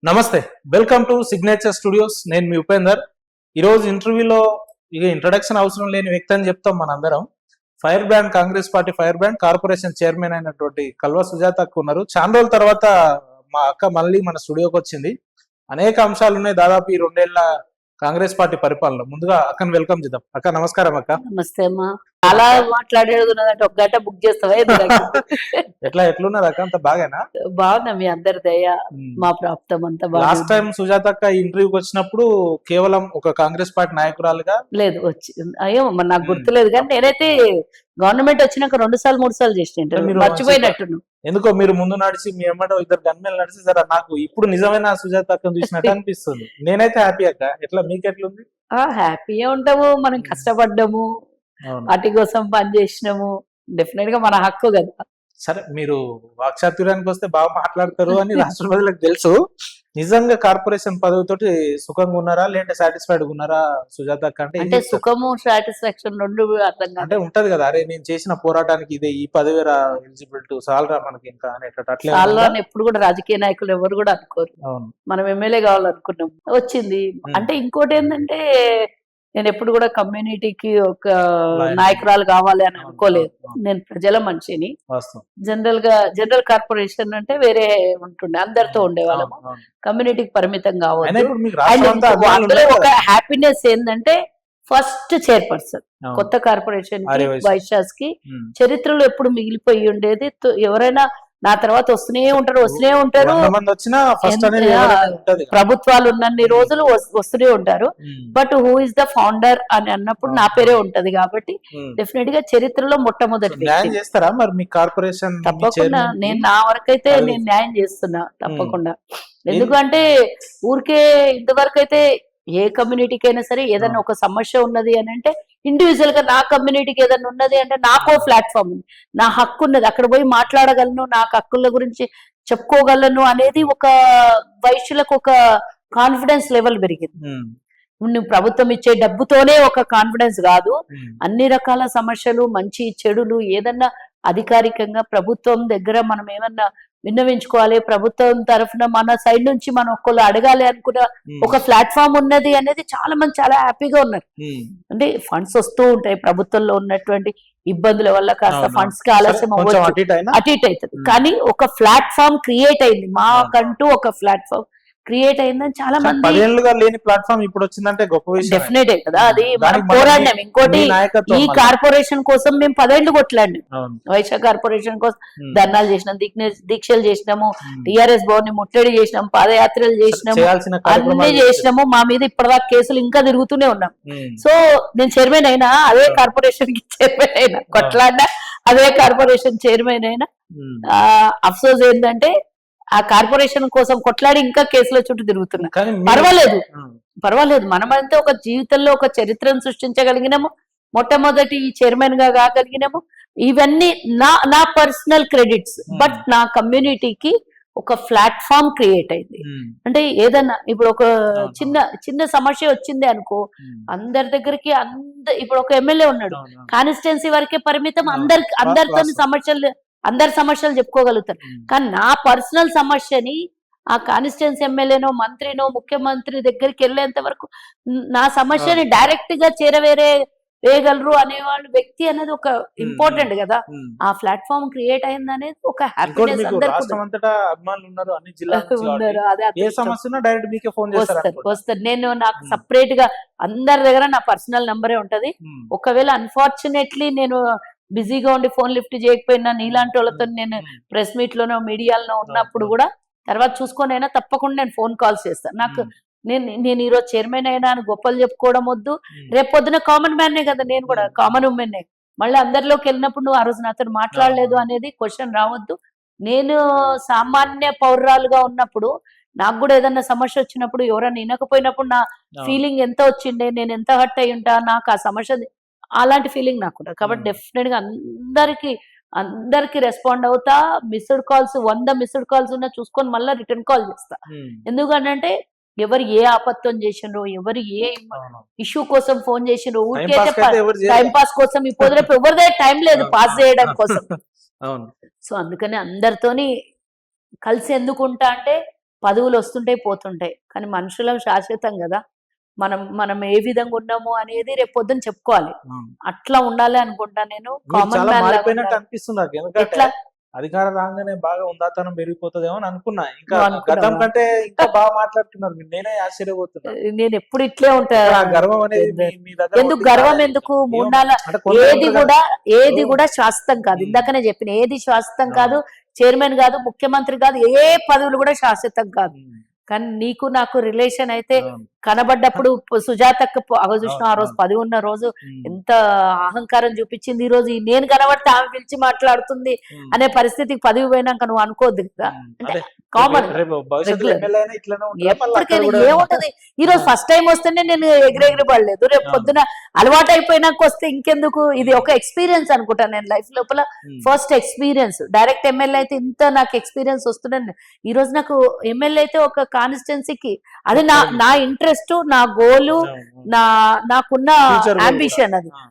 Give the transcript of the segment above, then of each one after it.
నమస్తే, welcome to signature studios. నేను మీ ఉపేందర్. ఈరోజు ఇంటర్వ్యూలో ఇక ఇంట్రడక్షన్ అవసరం లేని వ్యక్తి అని చెప్తాం మనందరం. Fire brand, Congress party fire brand corporation chairman అయినటువంటి కల్వ సుజాత అక్క ఉన్నారు. చాలా రోజుల తర్వాత మా అక్క మళ్ళీ మన స్టూడియోకి వచ్చింది. అనేక అంశాలు ఉన్నాయి దాదాపు ఈ 2 ఏళ్ల కాంగ్రెస్ పార్టీ పరిపాలన. ముందుగా అక్కను వెల్కమ్ చేద్దాం. అక్క నమస్కారం. అక్క నమస్తే అమ్మా. చాలా మాట్లాడేది ఉన్నదంటే ఒక గంట బుక్ చేస్తావా? ఎట్లున్నది అక్క? అంత బాగేనా? బాగున్నా, మీ అందరి దయ మా ప్రాప్తం అంతా బాగా. లాస్ట్ టైం సుజాత అక్క ఇంటర్వ్యూకి వచ్చినప్పుడు కేవలం ఒక కాంగ్రెస్ పార్టీ నాయకురాలుగా లేదు వచ్చి అయ్యో మరి నాకు గుర్తులేదు, కానీ నేనైతే గవర్నమెంట్ వచ్చినాక 2 సార్లు 3 సార్లు చేసిన మర్చిపోయినట్టు. ఎందుకో మీరు ముందు నడిచి మీ ఎమ్మటో 2 గన్మెన్లు నడిచి జరా నాకు ఇప్పుడు నిజమైన సుజాత అక్కను చూసినట్టు అనిపిస్తుంది. నేనైతే హ్యాపీ అక్క. ఎట్లా మీకెట్లుంది? హ్యాపీగా ఉంటాము, మనం కష్టపడ్డాము, వాటి కోసం పని చేసినాము. డెఫినెట్ గా మన హక్కు కదా. సరే, మీరు వాక్చాతుర్యానికి వస్తే బాగా మాట్లాడతారు అని రాష్ట్ర ప్రజలకు తెలుసు. నిజంగా కార్పొరేషన్ పదవితోటి సుఖంగా ఉన్నారా లేదంటే సాటిస్ఫైడ్ ఉన్నారా సుజాత అక్క? అంటే సుఖము సాటిస్ఫాక్షన్ రెండు అర్థం కాదు. అంటే ఉంటది కదా, అరే నేను చేసిన పోరాటానికి ఇదే ఈ పదవి ఎలిజిబుల్ టు సాలరా మనకి ఇంకా అట్లా ఎప్పుడు కూడా రాజకీయ నాయకులు ఎవరు కూడా అనుకోరు. మనం ఎమ్మెల్యే కావాలనుకున్నాం, వచ్చింది. అంటే ఇంకోటి ఏంటంటే నేను ఎప్పుడు కూడా కమ్యూనిటీకి ఒక నాయకురాలు కావాలి అని అనుకోలేదు. నేను ప్రజల మనిషిని. జనరల్ కార్పొరేషన్ అంటే వేరే ఉంటుండే, అందరితో ఉండేవాళ్ళము. కమ్యూనిటీకి పరిమితం కావాలి. ఒక హ్యాపీనెస్ ఏంటంటే ఫస్ట్ చైర్పర్సన్ కొత్త కార్పొరేషన్ కి వైశాస్ కి చరిత్రలో ఎప్పుడు మిగిలిపోయి ఉండేది. ఎవరైనా నా తర్వాత వస్తూనే ఉంటారు. ప్రభుత్వాలు ఉన్నన్ని రోజులు వస్తూనే ఉంటారు. But who is the founder అని అన్నప్పుడు నా పేరే ఉంటది. కాబట్టి డెఫినెట్ గా చరిత్రలో మొట్టమొదటి తప్పకుండా నేను నా వరకైతే నేను న్యాయం చేస్తున్నా తప్పకుండా. ఎందుకంటే ఊరికే ఇంతవరకు అయితే ఏ కమ్యూనిటీకి అయినా సరే ఏదైనా ఒక సమస్య ఉన్నది అని అంటే ఇండివిజువల్ గా నా కమ్యూనిటీకి ఏదైనా ఉన్నది అంటే నాకో ప్లాట్ఫామ్ ఉంది, నా హక్కు ఉన్నది, అక్కడ పోయి మాట్లాడగలను, నాకు హక్కుల గురించి చెప్పుకోగలను అనేది ఒక వైశ్యులకు ఒక కాన్ఫిడెన్స్ లెవెల్ పెరిగింది. నువ్వు ప్రభుత్వం ఇచ్చే డబ్బుతోనే ఒక కాన్ఫిడెన్స్ కాదు, అన్ని రకాల సమస్యలు మంచి చెడులు ఏదన్నా అధికారికంగా ప్రభుత్వం దగ్గర మనం ఏమన్నా విన్నవించుకోవాలి, ప్రభుత్వం తరఫున మన సైడ్ నుంచి మనం ఒక్కళ్ళు అడగాలి అనుకున్న ఒక ప్లాట్ఫామ్ ఉన్నది అనేది చాలా మంది చాలా హ్యాపీగా ఉన్నారు. అంటే ఫండ్స్ వస్తూ ఉంటాయి, ప్రభుత్వంలో ఉన్నటువంటి ఇబ్బందుల వల్ల కాస్త ఫండ్స్ కి ఆలస్యం అటు ఇటు అవుతుంది. కానీ ఒక ప్లాట్ఫామ్ క్రియేట్ అయింది, మాకంటూ ఒక ప్లాట్ఫామ్ క్రియేట్ అయిందని చాలా మంది. లేని ప్లాట్ఫామ్ ఇప్పుడు వచ్చిందంటే గొప్ప విషయం. డెఫినెట్ కదా, అది మనం పోరాడినాం. ఇంకోటి ఈ కార్పొరేషన్ కోసం మేము 10 ఏళ్ళు కొట్లాడినాం. వైశ్య కార్పొరేషన్ కోసం ధర్నాలు చేసినాం, దీక్షలు చేసినాము, టిఆర్ఎస్ భవన్ ని ముట్టడి చేసినాం, పాదయాత్రలు చేసినాము, అన్ని చేసినాము. మా మీద ఇప్పటిదాకా కేసులు ఇంకా తిరుగుతూనే ఉన్నాం. సో నేను చైర్మన్ అయినా అదే కార్పొరేషన్ కి చైర్మన్ అయినా, కొట్లాడినా అదే కార్పొరేషన్ చైర్మన్ అయినా. అఫ్సోస్ ఏంటంటే ఆ కార్పొరేషన్ కోసం కొట్లాడి ఇంకా కేసుల చుట్టూ తిరుగుతున్నా. పర్వాలేదు, మనమంతా ఒక జీవితంలో ఒక చరిత్రను సృష్టించగలిగినాము, మొట్టమొదటి చైర్మన్ గా కాగలిగినాము. ఇవన్నీ నా పర్సనల్ క్రెడిట్స్. బట్ నా కమ్యూనిటీకి ఒక ప్లాట్ఫామ్ క్రియేట్ అయింది. అంటే ఏదన్నా ఇప్పుడు ఒక చిన్న సమస్య వచ్చింది అనుకో, అందరి దగ్గరికి ఇప్పుడు ఒక ఎమ్మెల్యే ఉన్నాడు, కాన్స్టిట్యున్సీ వరకే పరిమితం, అందరి సమస్యలు చెప్పుకోగలుగుతారు. కానీ నా పర్సనల్ సమస్యని ఆ కాన్స్టిట్యున్సీ ఎమ్మెల్యేనో మంత్రినో ముఖ్యమంత్రి దగ్గరికి వెళ్ళేంత వరకు నా సమస్యని డైరెక్ట్ గా వేయగలరు అనేవాళ్ళు వ్యక్తి అనేది ఒక ఇంపార్టెంట్ కదా. ఆ ప్లాట్ఫామ్ క్రియేట్ అయింది అనేది ఒక హ్యాపీనెస్. వస్తారు. నేను నాకు సపరేట్ గా అందరి దగ్గర నా పర్సనల్ నంబరే ఉంటది. ఒకవేళ అన్ఫార్చునేట్లీ నేను బిజీగా ఉండి ఫోన్ లిఫ్ట్ చేయకపోయినా నీలాంటి వాళ్ళతో నేను ప్రెస్ మీట్ లోనో మీడియాలో ఉన్నప్పుడు కూడా తర్వాత చూసుకొని అయినా తప్పకుండా నేను ఫోన్ కాల్స్ చేస్తాను. నాకు నేను ఈరోజు చైర్మన్ అయినా అని గొప్పలు చెప్పుకోవడం వద్దు. రేపు పొద్దున కామన్ మ్యాన్నే కదా, నేను కూడా కామన్ ఉమెన్నే. మళ్ళీ అందరిలోకి వెళ్ళినప్పుడు నువ్వు ఆ రోజు నాతో మాట్లాడలేదు అనేది క్వశ్చన్ రావద్దు. నేను సామాన్య పౌరాలుగా ఉన్నప్పుడు నాకు కూడా ఏదన్నా సమస్య వచ్చినప్పుడు ఎవరైనా వినకపోయినప్పుడు నా ఫీలింగ్ ఎంత వచ్చిండే, నేను ఎంత హర్ట్ అయి ఉంటా, నాకు ఆ సమస్య అలాంటి ఫీలింగ్ నాకు ఉంటుంది. కాబట్టి డెఫినెట్ గా అందరికి రెస్పాండ్ అవుతా. మిస్డ్ కాల్స్ 100 మిస్డ్ కాల్స్ ఉన్నా చూసుకొని మళ్ళీ రిటర్న్ కాల్ చేస్తా. ఎందుకంటే ఎవరు ఏ ఆపత్తం చేసిండ్రో, ఎవరు ఏ ఇష్యూ కోసం ఫోన్ చేసిండ్రో, ఊరికే టైం పాస్ కోసం ఇప్పుడు ఎవరిదే టైం లేదు పాస్ చేయడం కోసం. సో అందుకని అందరితోని కలిసి ఎందుకుంటా అంటే పదవులు వస్తుంటాయి పోతుంటాయి, కానీ మనుషులం శాశ్వతం కదా. మనం మనం ఏ విధంగా ఉన్నాము అనేది రేపు పొద్దున చెప్పుకోవాలి. అట్లా ఉండాలి అనుకుంటా నేను. మీరు కామన్ చాలా మ్యాన్ లాగా మారిపోయినట్టు ఉండాలి. అనిపిస్తుంది నాకు. ఎందుకంటే ఎట్లా అధికారం రాగానే బాగా ఉందాతనం పెరిగిపోతుందేమో అని అనుకున్నా. ఇంకా నువ్వు అనుకున్నావా? గతం కంటే ఇంకా బాగా మాట్లాడుతున్నారు మీరు. నేనే ఆశ్చర్యపోతున్నా. నేను ఎప్పుడు ఇట్లే ఉంటా. ఆ గర్వం అనేది మీ దగ్గర ఎందుకు ఒంటికి గర్వం రాలేదు. ఎందుకు? ఏమో మూడాల అంటే కొందరు ఏది ఉంటారు కదా. కూడా శాశ్వతం కాదు. ఉమ్. ఇందాకనే చెప్పిన ఏది శాశ్వతం అవును. కాదు. చైర్మన్ కాదు, ముఖ్యమంత్రి కాదు, ఏ పదవులు కూడా శాశ్వతం కాదు. ఉమ్. కానీ నీకు నాకు రిలేషన్ అయితే అవును. కనబడ్డప్పుడు సుజాతక్క చూసిన ఆ రోజు అవును. 10 ఉన్న రోజు ఉమ్. ఎంత అహంకారం చూపించింది. ఈ రోజు నేను కనబడితే ఆమె పిలిచి మాట్లాడుతుంది ఉమ్. అనే పరిస్థితికి పదవి పోయినాక నువ్వు అనుకోవద్దు కదా. ఉమ్. అంటే అదే కామన్ రేపు భవిష్యత్తులో రెగ్యులర్ ఎమ్మెల్యే అయినా ఇట్లనే ఉంటారా? మళ్ళీ అక్కడ ఎప్పటికైనా కూడా ఏముంటది. ఈ రోజు ఫస్ట్ టైం వస్తేనే నేను ఎగిరెగిరి పడలేదు. రేపు అవును. పొద్దున అలవాటు అయిపోయినాక వస్తే ఇంకెందుకు. ఇది ఒక ఎక్స్పీరియన్స్ అనుకుంటాను నేను లైఫ్ లోపల. Um. First experience. Direct MLA అయితే ఇంత నాకు ఎక్స్పీరియన్స్ వస్తుందని. ఈ రోజు నాకు ఎమ్మెల్యే అయితే ఒక కాన్స్టిట్యున్సీకి అది నా ఇంట్రెస్ట్, నా గోలు, అవును. నాకున్న ఫ్యూచర్ గోల్ కూడా. అంబిషన్ అది. ఆ.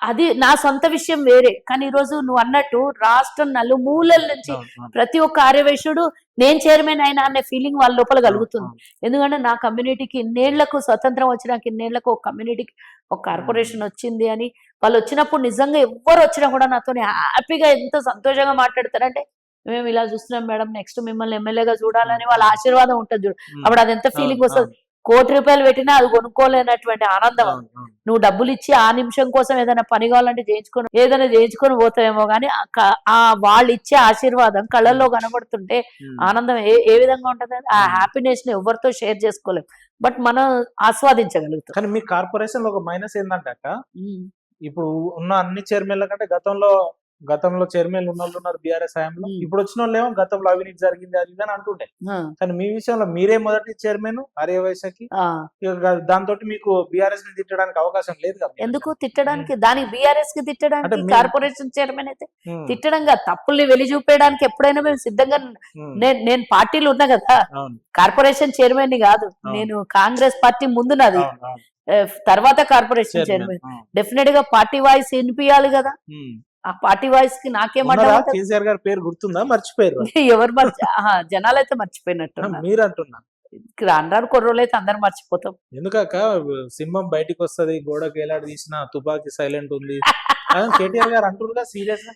అది నా సొంత విషయం వేరే. కానీ ఈ రోజు నువ్వు అన్నట్టు రాష్ట్రం నలుమూలల నుంచి అవును. అవును. ప్రతి ఒక్క ఆర్యవైశ్యుడు నేను చైర్మన్ అయినా అనే ఫీలింగ్ వాళ్ళ లోపల కలుగుతుంది. అవును. ఎందుకంటే నా కమ్యూనిటీకి ఇన్నేళ్లకు స్వతంత్రం వచ్చినాక ఇన్నేళ్లకు ఒక కమ్యూనిటీకి ఒక కార్పొరేషన్ వచ్చింది అని వాళ్ళు వచ్చినప్పుడు నిజంగా ఎవ్వరు వచ్చినా కూడా నాతో హ్యాపీగా ఎంత సంతోషంగా మాట్లాడతారంటే, మేము ఇలా చూస్తున్నాం మేడం, నెక్స్ట్ మిమ్మల్ని ఎమ్మెల్యేగా చూడాలని వాళ్ళ ఆశీర్వాదం ఉంటుంది చూడు. అప్పుడు అది ఎంత ఫీలింగ్ అవును. వస్తుంది. ₹1 కోటి పెట్టినా అది కొనుక్కోలేనటువంటి ఆనందం అది. అవును. అవును. నువ్వు డబ్బులు ఇచ్చి ఆ నిమిషం కోసం ఏదైనా పని కావాలంటే ఏదైనా చేయించుకొని పోతావేమో, కానీ ఆ వాళ్ళు ఇచ్చే ఆశీర్వాదం కళ్ళల్లో కనబడుతుంటే ఉమ్. ఆనందం ఏ విధంగా ఉంటది. ఆ హ్యాపీనెస్ ని ఎవరితో షేర్ చేసుకోలేం, బట్ మనం ఆస్వాదించగలుగుతాం. కానీ మీ కార్పొరేషన్ లో ఒక మైనస్ ఏంటంటే అక్క, ఉమ్. ఇప్పుడు ఉన్న అన్ని చైర్మన్ల కంటే గతంలో చైర్మన్లు ఉన్న వాళ్ళు ఉన్నారు బీఆర్ఎస్ హయాంలో. ఇప్పుడు వచ్చిన వాళ్ళు ఏమో గతంలో అవినీతి జరిగింది అది ఇది అని అంటుండే. ఆ, కానీ మీ విషయంలో మీరే మొదటి చైర్మన్ ఆర్యవైశ్యకి. ఆ. దాంతో మీకు బీఆర్ఎస్ ని తిట్టడానికి అవకాశం లేదు కదా. ఎందుకు తిట్టడానికి? దానికి బీఆర్ఎస్ కి అంటే తిట్టడానికి మీ- కార్పొరేషన్ చైర్మన్ అయితే ఉమ్. తిట్టడంగా తప్పుల్ని వెలి చూపేయడానికి ఎప్పుడైనా మేము సిద్ధంగా. ఉమ్. నేను పార్టీలు ఉన్నా కదా. అవును. కార్పొరేషన్ చైర్మన్ ని కాదు, అవును. నేను కాంగ్రెస్ పార్టీ ముందు నాది, అవును. అవును. తర్వాత కార్పొరేషన్ చైర్మన్. చైర్మన్. డెఫినెట్ గా పార్టీ వాయిస్ వినిపించాలి కదా. ఉమ్. ఆ పార్టీ వాయిస్ కి నాకేమంటా ఉన్నారా? ఉంటది? కేసీఆర్ గారి పేరు గుర్తుందా? మర్చిపోయారు. ఎవరు జనాలైతే మర్చిపోయినట్టున్నారు. మీరు అంటున్నా. రాను కొన్ని రోజులు అయితే అందరు మర్చిపోతాం. ఎందుకక్క సింహం బయటికి వస్తది, గోడకి ఎలాడి తీసిన తుపాకీ సైలెంట్ ఉంది అని కేటీఆర్ గారు అంటున్నారుగా సీరియస్ గా.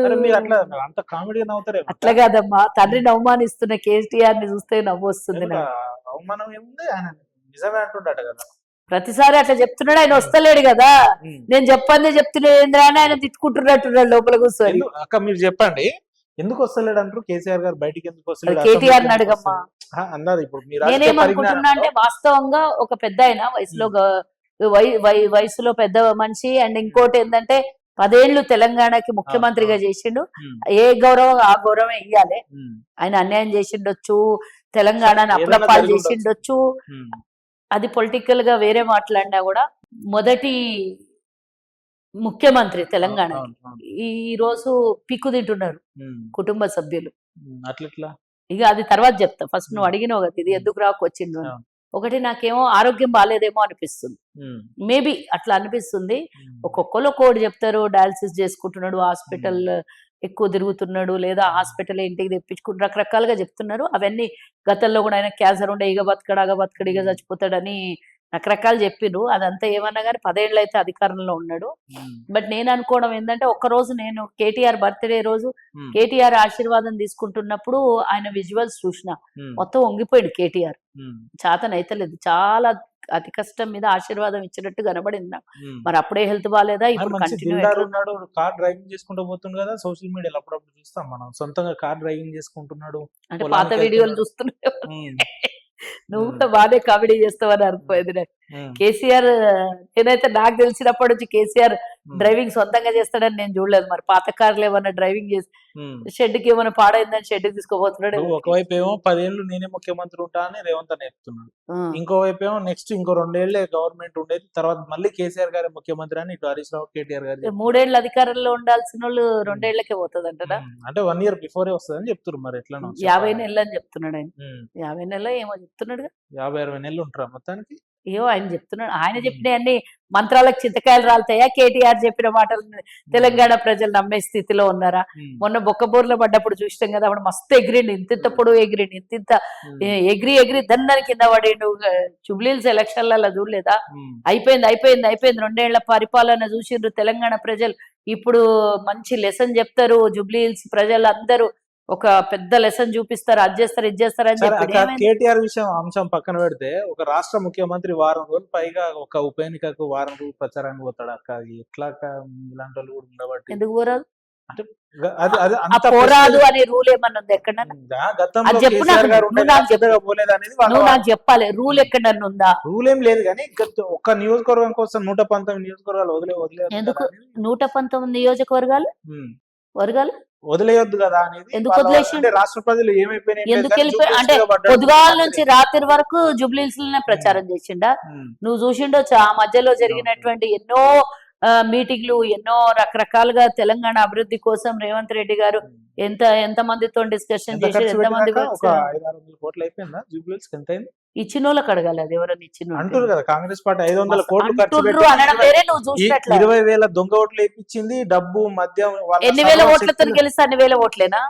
అరే మీరు అట్లా అంత కామెడీగా నవ్వుతారేమో. అట్లా కాదమ్మా, తండ్రిని అవమానిస్తున్న కేసీఆర్ ని చూస్తే నవ్వు వస్తుంది ఎందుకు నాకు. అవమానం ఏముంది? ఆయన నిజమే అంటుండట కదా. ప్రతిసారి అట్లా చెప్తున్నాడు, ఆయన వస్తలేడు కదా. ఉమ్. నేను చెప్పందే చెప్తున్నా అని ఆయన తిట్టుకుంటున్నట్టున్నాడు లోపల కూర్చొని. అక్క మీరు చెప్పండి, ఎందుకు వస్తలేడు అంటారు? కేసీఆర్ గారు బయటికి ఎందుకు వస్తలేడు? కేటీఆర్ ని అడగమ్మా. అన్నది ఇప్పుడు మీ రాజకీయ నేనేమనుకుంటున్నా అంటే, పరిజ్ఞానంలో. వాస్తవంగా ఒక పెద్ద ఆయన వయసులో వయసులో పెద్ద మనిషి. అండ్ ఇంకోటి ఏంటంటే 10 ఏళ్ళు తెలంగాణకి ముఖ్యమంత్రిగా చేసిండు. ఉమ్. ఏ గౌరవం ఆ గౌరవం ఇయ్యాలి. ఉమ్. ఆయన అన్యాయం చేసిండొచ్చు, తెలంగాణని ఏదైనా అప్రపాలు జరిగి ఉండొచ్చు. చేసిండొచ్చు. ఉమ్. అది పొలిటికల్ గా వేరే మాట్లాడినా కూడా మొదటి ముఖ్యమంత్రి తెలంగాణకి అవును. అవును. ఈ రోజు పిక్కు తింటున్నారు ఉమ్. కుటుంబ సభ్యులు. అట్లా ఇక అది తర్వాత చెప్తా. ఫస్ట్ నువ్వు ఉమ్. అడిగినావు కదా ఇది ఎందుకు రాకొచ్చిండు అని. అవును. ఒకటి నాకేమో ఆరోగ్యం బాగాలేదేమో అనిపిస్తుంది. ఉమ్. మేబీ అట్లా అనిపిస్తుంది. ఉమ్. ఒక్కొక్కరు ఒక్కోటి చెప్తారు. డయాలసిస్ చేసుకుంటున్నాడు, హాస్పిటల్ ఎక్కువ తిరుగుతున్నాడు, లేదా హాస్పిటల్ ఇంటికి తెప్పించుకుంటూ రకరకాలుగా చెప్తున్నారు. అవన్నీ గతంలో కూడా ఆయన క్యాన్సర్ ఉండే ఇక బతకడు ఇక చచ్చిపోతాడని రకరకాలు చెప్పిండ్రు. అదంతా ఏమన్నా కానీ 10 ఏళ్ళు అయితే అధికారంలో ఉన్నాడు. ఉమ్. బట్ నేను అనుకోవడం ఏంటంటే, ఒక్కరోజు నేను కేటీఆర్ బర్త్డే రోజు ఉమ్. కేటీఆర్ ఆశీర్వాదం తీసుకుంటున్నప్పుడు ఆయన విజువల్స్ చూసిన ఉమ్. మొత్తం వంగిపోయాడు కేటీఆర్. ఉమ్. చాతనైతలేదు, చాలా అతి కష్టం మీద ఆశీర్వాదం ఇచ్చినట్టు కనబడింది నాకు. ఉమ్. మరి అప్పుడే హెల్త్ బాగాలేదా, ఆయన ఇప్పుడు మంచి కంటిన్యూ దిల్దార్ ఉన్నాడు. కార్ డ్రైవింగ్ చేసుకుంటూ పోతుండు కదా, సోషల్ మీడియాలో అప్పుడప్పుడు చూస్తాం మనం. సొంతంగా కార్ డ్రైవింగ్ చేసుకుంటున్నాడు. అంటే పొలానికి పాత వీడియోలు వెళ్తున్నాడు. చూస్తున్నా. ఉమ్. నువ్వు కూడా బాగానే కామెడీ చేస్తావని అనిపోయింది నాకు. ఉమ్. కేసీఆర్ నేనైతే నాకు తెలిసినప్పటి నుంచి కేసీఆర్ ఉమ్. డ్రైవింగ్ సొంతంగా చేస్తాడని నేను చూడలేదు. మరి పాత కార్లు ఏమన్నా డ్రైవింగ్ చేసి ఉమ్. షెడ్కి ఏమైనా పాడైందని షెడ్కి తీసుకోబోతున్నాడు. ఇప్పుడు ఒకవైపు ఏమో 10 ఏళ్ళు నేనే ముఖ్యమంత్రి ఉంటా అని రేవంత్ అని చెప్తున్నాడు. ఇంకోవైపు ఏమో నెక్స్ట్ ఇంకో 2 ఏళ్లే గవర్నమెంట్ ఉండేది, తర్వాత మళ్ళీ కేసీఆర్ గారి ముఖ్యమంత్రి అని ఇటు హరీష్ రావు కేటీఆర్ గారు చెప్తున్నారు. 3 ఏళ్ళు అధికారంలో ఉండాల్సిన వాళ్ళు 2 ఏళ్లకే పోతుంది అంటారా? అంటే 1 ఇయర్ బిఫోరే వస్తుందని చెప్తున్నారు. మరి ఎట్లా 50 నెలలు అని చెప్తున్నాడు ఆయన. 50 నెలలు ఏమో చెప్తున్నాడు. 50-60 నెలలు ఉంటారా మొత్తానికి? ఏవో ఆయన చెప్తున్నాడు, ఆయన చెప్పిన అన్ని మంత్రాలకు చింతకాయలు రాలుతాయా? కేటీఆర్ చెప్పిన మాటలు తెలంగాణ ప్రజలు నమ్మే స్థితిలో ఉన్నారా? మొన్న బొక్కబోర్లో పడ్డప్పుడు చూసినాం కదా, అప్పుడు మస్తు ఎగిరిండు, ఇంత పొడవు ఎగిరిండు, ఇంత ఎగిరి దందని కింద పడిండు. జూబ్లీహిల్స్ ఎలక్షన్లలో చూడలేదా? అయిపోయింది 2 ఏళ్ల పరిపాలన చూసిండ్రు తెలంగాణ ప్రజలు. ఇప్పుడు మంచి లెసన్ చెప్తారు జూబ్లీహిల్స్ ప్రజలు అందరూ, ఒక పెద్ద లెసన్ చూపిస్తారు, అది చేస్తారు ఇది చేస్తారు అని చెప్పి. కేటీఆర్ అంశం పక్కన పెడితే, ఒక రాష్ట్ర ముఖ్యమంత్రి వారం రోజులు పైగా ఒక ఉప ఎన్నికకు వారం రోజులు ప్రచారానికి పోతాడు అక్క. ఎట్లా ఇలాంటి వాళ్ళు కూడా ఉండబట్టి ఎందుకు పోరాదు? అంటే పోరాదు అనే రూల్ ఏమన్నా ఉంది ఎక్కడన్నా? నాకు చెప్పాలి, రూల్ ఎక్కడన్నా ఉందా? రూల్ ఏం లేదు కానీ ఒక్క నియోజకవర్గం కోసం 119 నియోజకవర్గాలు వదిలే ఎందుకు 119 నియోజకవర్గాలు వదిలేయొద్దు కదా అనేది. ఎందుకు వదిలేసి రాష్ట్ర ప్రజలు ఏమైపోయినాయి, ఎందుకు వెళ్ళిపోయి అంటే పొద్దుగాల నుంచి రాత్రి వరకు జూబ్లీహిల్స్ లోనే ప్రచారం చేసిండా? నువ్వు చూసిండొచ్చు ఆ మధ్యలో జరిగినటువంటి ఎన్నో మీటింగ్లు, ఎన్నో రకరకాలుగా తెలంగాణ అభివృద్ధి కోసం రేవంత్ రెడ్డి గారు ఎంత మందితో డిస్కషన్ చేసి ఎంత మంది ఇచ్చిన వాళ్ళకి అడగాలి. అది ఎవరైనా ఇచ్చిన అంటారు కదా, కాంగ్రెస్ పార్టీ 500 కోట్లు ఖర్చు అనడం వేరే, నువ్వు చూసినట్లు 20,000 దొంగ ఓట్లు వేయించింది. డబ్బు మద్యం ఎన్ని వేల ఓట్లతో గెలిస్తే అన్ని వేల ఓట్లేనా?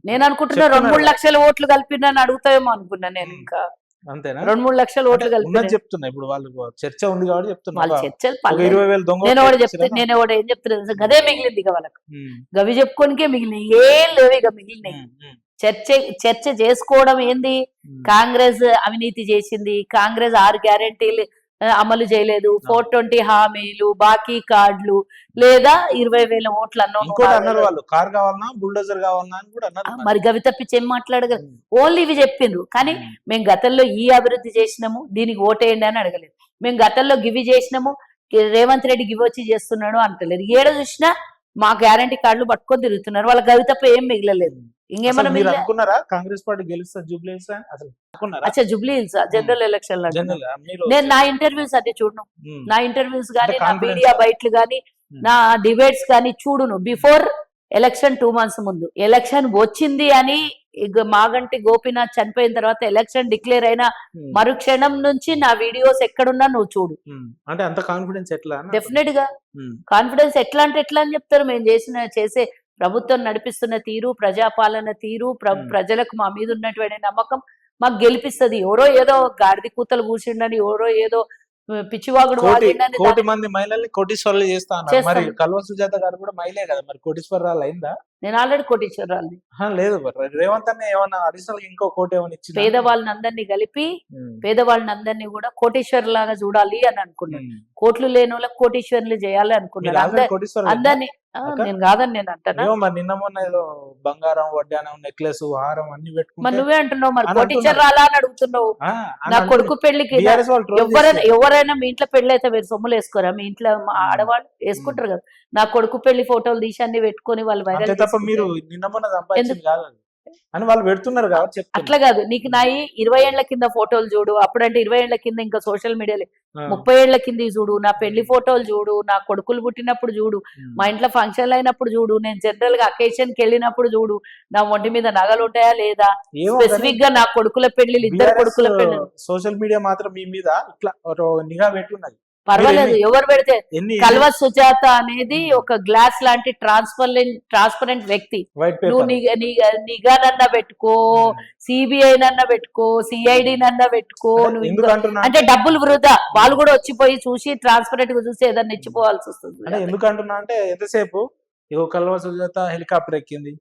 నేను అనుకుంటున్నా 2-3 లక్షల ఓట్లు కలిపినా అడుగుతావేమో అనుకున్నా నేను. ఇంకా అంతేనా? 2-3 లక్షల ఓట్లు కలిపి చెప్తున్నా. ఇప్పుడు వాళ్ళు చర్చ ఉంది కాబట్టి చెప్తున్నా. వాళ్ళ చర్చలు 20,000 దొంగ నేను ఒకటి ఏం చెప్తున్నా, గదే మిగిలింది ఇక వాళ్ళకు. గవి చెప్పుకోనికే మిగిలినాయి, ఏం లేవు ఇక మిగిలినాయి. చర్చ చేసుకోవడం ఏంది? కాంగ్రెస్ అవినీతి చేసింది, కాంగ్రెస్ 6 గ్యారెంటీలు అమలు చేయలేదు, 420 హామీలు, బాకీ కార్డులు, లేదా 20,000 ఓట్లు అన్నారు వాళ్ళు. కార్ కావాలన్నా బుల్డోజర్ కావాలన్నా అని కూడా అన్నారు. మరి గవి తప్పించి ఏం మాట్లాడగలరు? ఓన్లీ ఇవి చెప్పిండ్రు. కానీ మేము గతంలో ఈ అభివృద్ధి చేసినాము, దీనికి ఓటేయండి అని అడగలేదు. మేము గతంలో గివి చేసినాము, రేవంత్ రెడ్డి గివి వచ్చి చేస్తున్నాడు అంటలేదు. ఏడ చూసినా మా గ్యారంటీ కార్డులు పట్టుకొని తిరుగుతున్నారు. వాళ్ళ గవి తప్ప ఏం మిగలలేదు. ఇంకేమన్నా మీరు అనుకున్నారా కాంగ్రెస్ పార్టీ గెలుస్తా జూబ్లీహిల్స్? అసలు జూబ్లీహిల్స్ జనరల్ ఎలక్షన్ నేను నా ఇంటర్వ్యూస్ అంటే చూడను, నా ఇంటర్వ్యూస్ గానీ, నా మీడియా బయట్లు గానీ, నా డిబేట్స్ కానీ చూడును. బిఫోర్ ఎలక్షన్ 2 months ముందు, ఎలక్షన్ వచ్చింది అని మాగంటి గోపీనాథ్ చనిపోయిన తర్వాత ఎలక్షన్ డిక్లేర్ అయిన మరుక్షణం నుంచి నా వీడియోస్ ఎక్కడున్నా నువ్వు చూడు. అంటే అంత కాన్ఫిడెన్స్ ఎట్లా? డెఫినెట్ గా కాన్ఫిడెన్స్ ఎట్లా అంటే ఎట్లా అని చెప్తారు. మేము చేసే ప్రభుత్వం నడిపిస్తున్న తీరు, ప్రజాపాలన తీరు, ప్రజలకు మా మీద ఉన్నటువంటి నమ్మకం మాకు గెలిపిస్తుంది. ఎవరో ఏదో గాడిది కూతలు కూర్చుండని, ఎవరో ఏదో పిచ్చివాగుడు 1,000,000 మంది మహిళల్ని కోటీశ్వరులు చేస్తాను. మరి కల్వ సుజాత గారు కూడా మహిళే కదా, మరి కోటీశ్వరరాలు అయిందా? నేను ఆల్రెడీ కోటీశ్వరరాలు లేదు. రేవంత్ అన్న ఏమన్నా అడిషనల్ ఇంకో కోటి ఏమైనా ఇచ్చి పేదవాళ్ళని అందరినీ కలిపి పేదవాళ్ళని అందరినీ కూడా కోటీశ్వరులాగా చూడాలి అని అనుకున్నాను. కోట్లు లేని వాళ్ళకి కోటీశ్వరులు చేయాలి అనుకున్నాను. అందరినీ నేను కాదని నేను అంటాను. మరి నిన్న మొన్న ఏదో బంగారం, వడ్డానం, నెక్లెస్, హారం అన్ని పెట్టుకుని మరి నువ్వే అంటున్నావు. మరి కోటీశ్వరాలా అని అడుగుతున్నావు. నా కొడుకు పెళ్లికి ఎవరైనా మీ ఇంట్లో పెళ్లి అయితే మీరు సొమ్ములు వేసుకోరా? మీ ఇంట్లో ఆడవాళ్ళు వేసుకుంటారు కదా. నా కొడుకు పెళ్లి ఫోటోలు తీసి అన్ని పెట్టుకుని వాళ్ళు వైరల్ మీరు నిన్న మొన్న సంపాదించింది కాదు అని వాళ్ళు పెడుతున్నారు కాబట్టి అట్లా కాదు. నీకు నా 20 ఏళ్ల కింద ఫోటోలు చూడు, అప్పుడంటే 20 ఏళ్ల కింద ఇంకా సోషల్ మీడియాలో 30 ఏళ్ల కింద చూడు, నా పెళ్లి ఫోటోలు చూడు, నా కొడుకులు పుట్టినప్పుడు చూడు, మా ఇంట్లో ఫంక్షన్లు అయినప్పుడు చూడు, నేను జనరల్ గా అకేషన్ కి వెళ్ళినప్పుడు చూడు, నా ఒంటి మీద నగలు ఉంటాయా లేదా, స్పెసిఫిక్ గా నా కొడుకుల పెళ్లి, 2 కొడుకుల పెళ్లి. సోషల్ మీడియా మాత్రం మీ మీద ఇట్లా నిఘా పెట్టున్నది. పర్వాలేదు ఎవరు పెడితే. కల్వ సుజాత అనేది ఒక గ్లాస్ లాంటి ట్రాన్స్పరెంట్ వ్యక్తి. నువ్వు నిఘా నన్నా పెట్టుకో, సిబిఐ నన్నా పెట్టుకో, సిఐడి నన్నా పెట్టుకో, అంటే డబ్బులు వృధా. వాళ్ళు కూడా వచ్చిపోయి చూసి ట్రాన్స్పరెంట్ గా చూసి ఏదన్నా ఇచ్చిపోవాల్సి వస్తుంది. ఎందుకంటున్నా అంటే ఎంతసేపు కల్వ సుజాత హెలికాప్టర్ ఎక్కింది,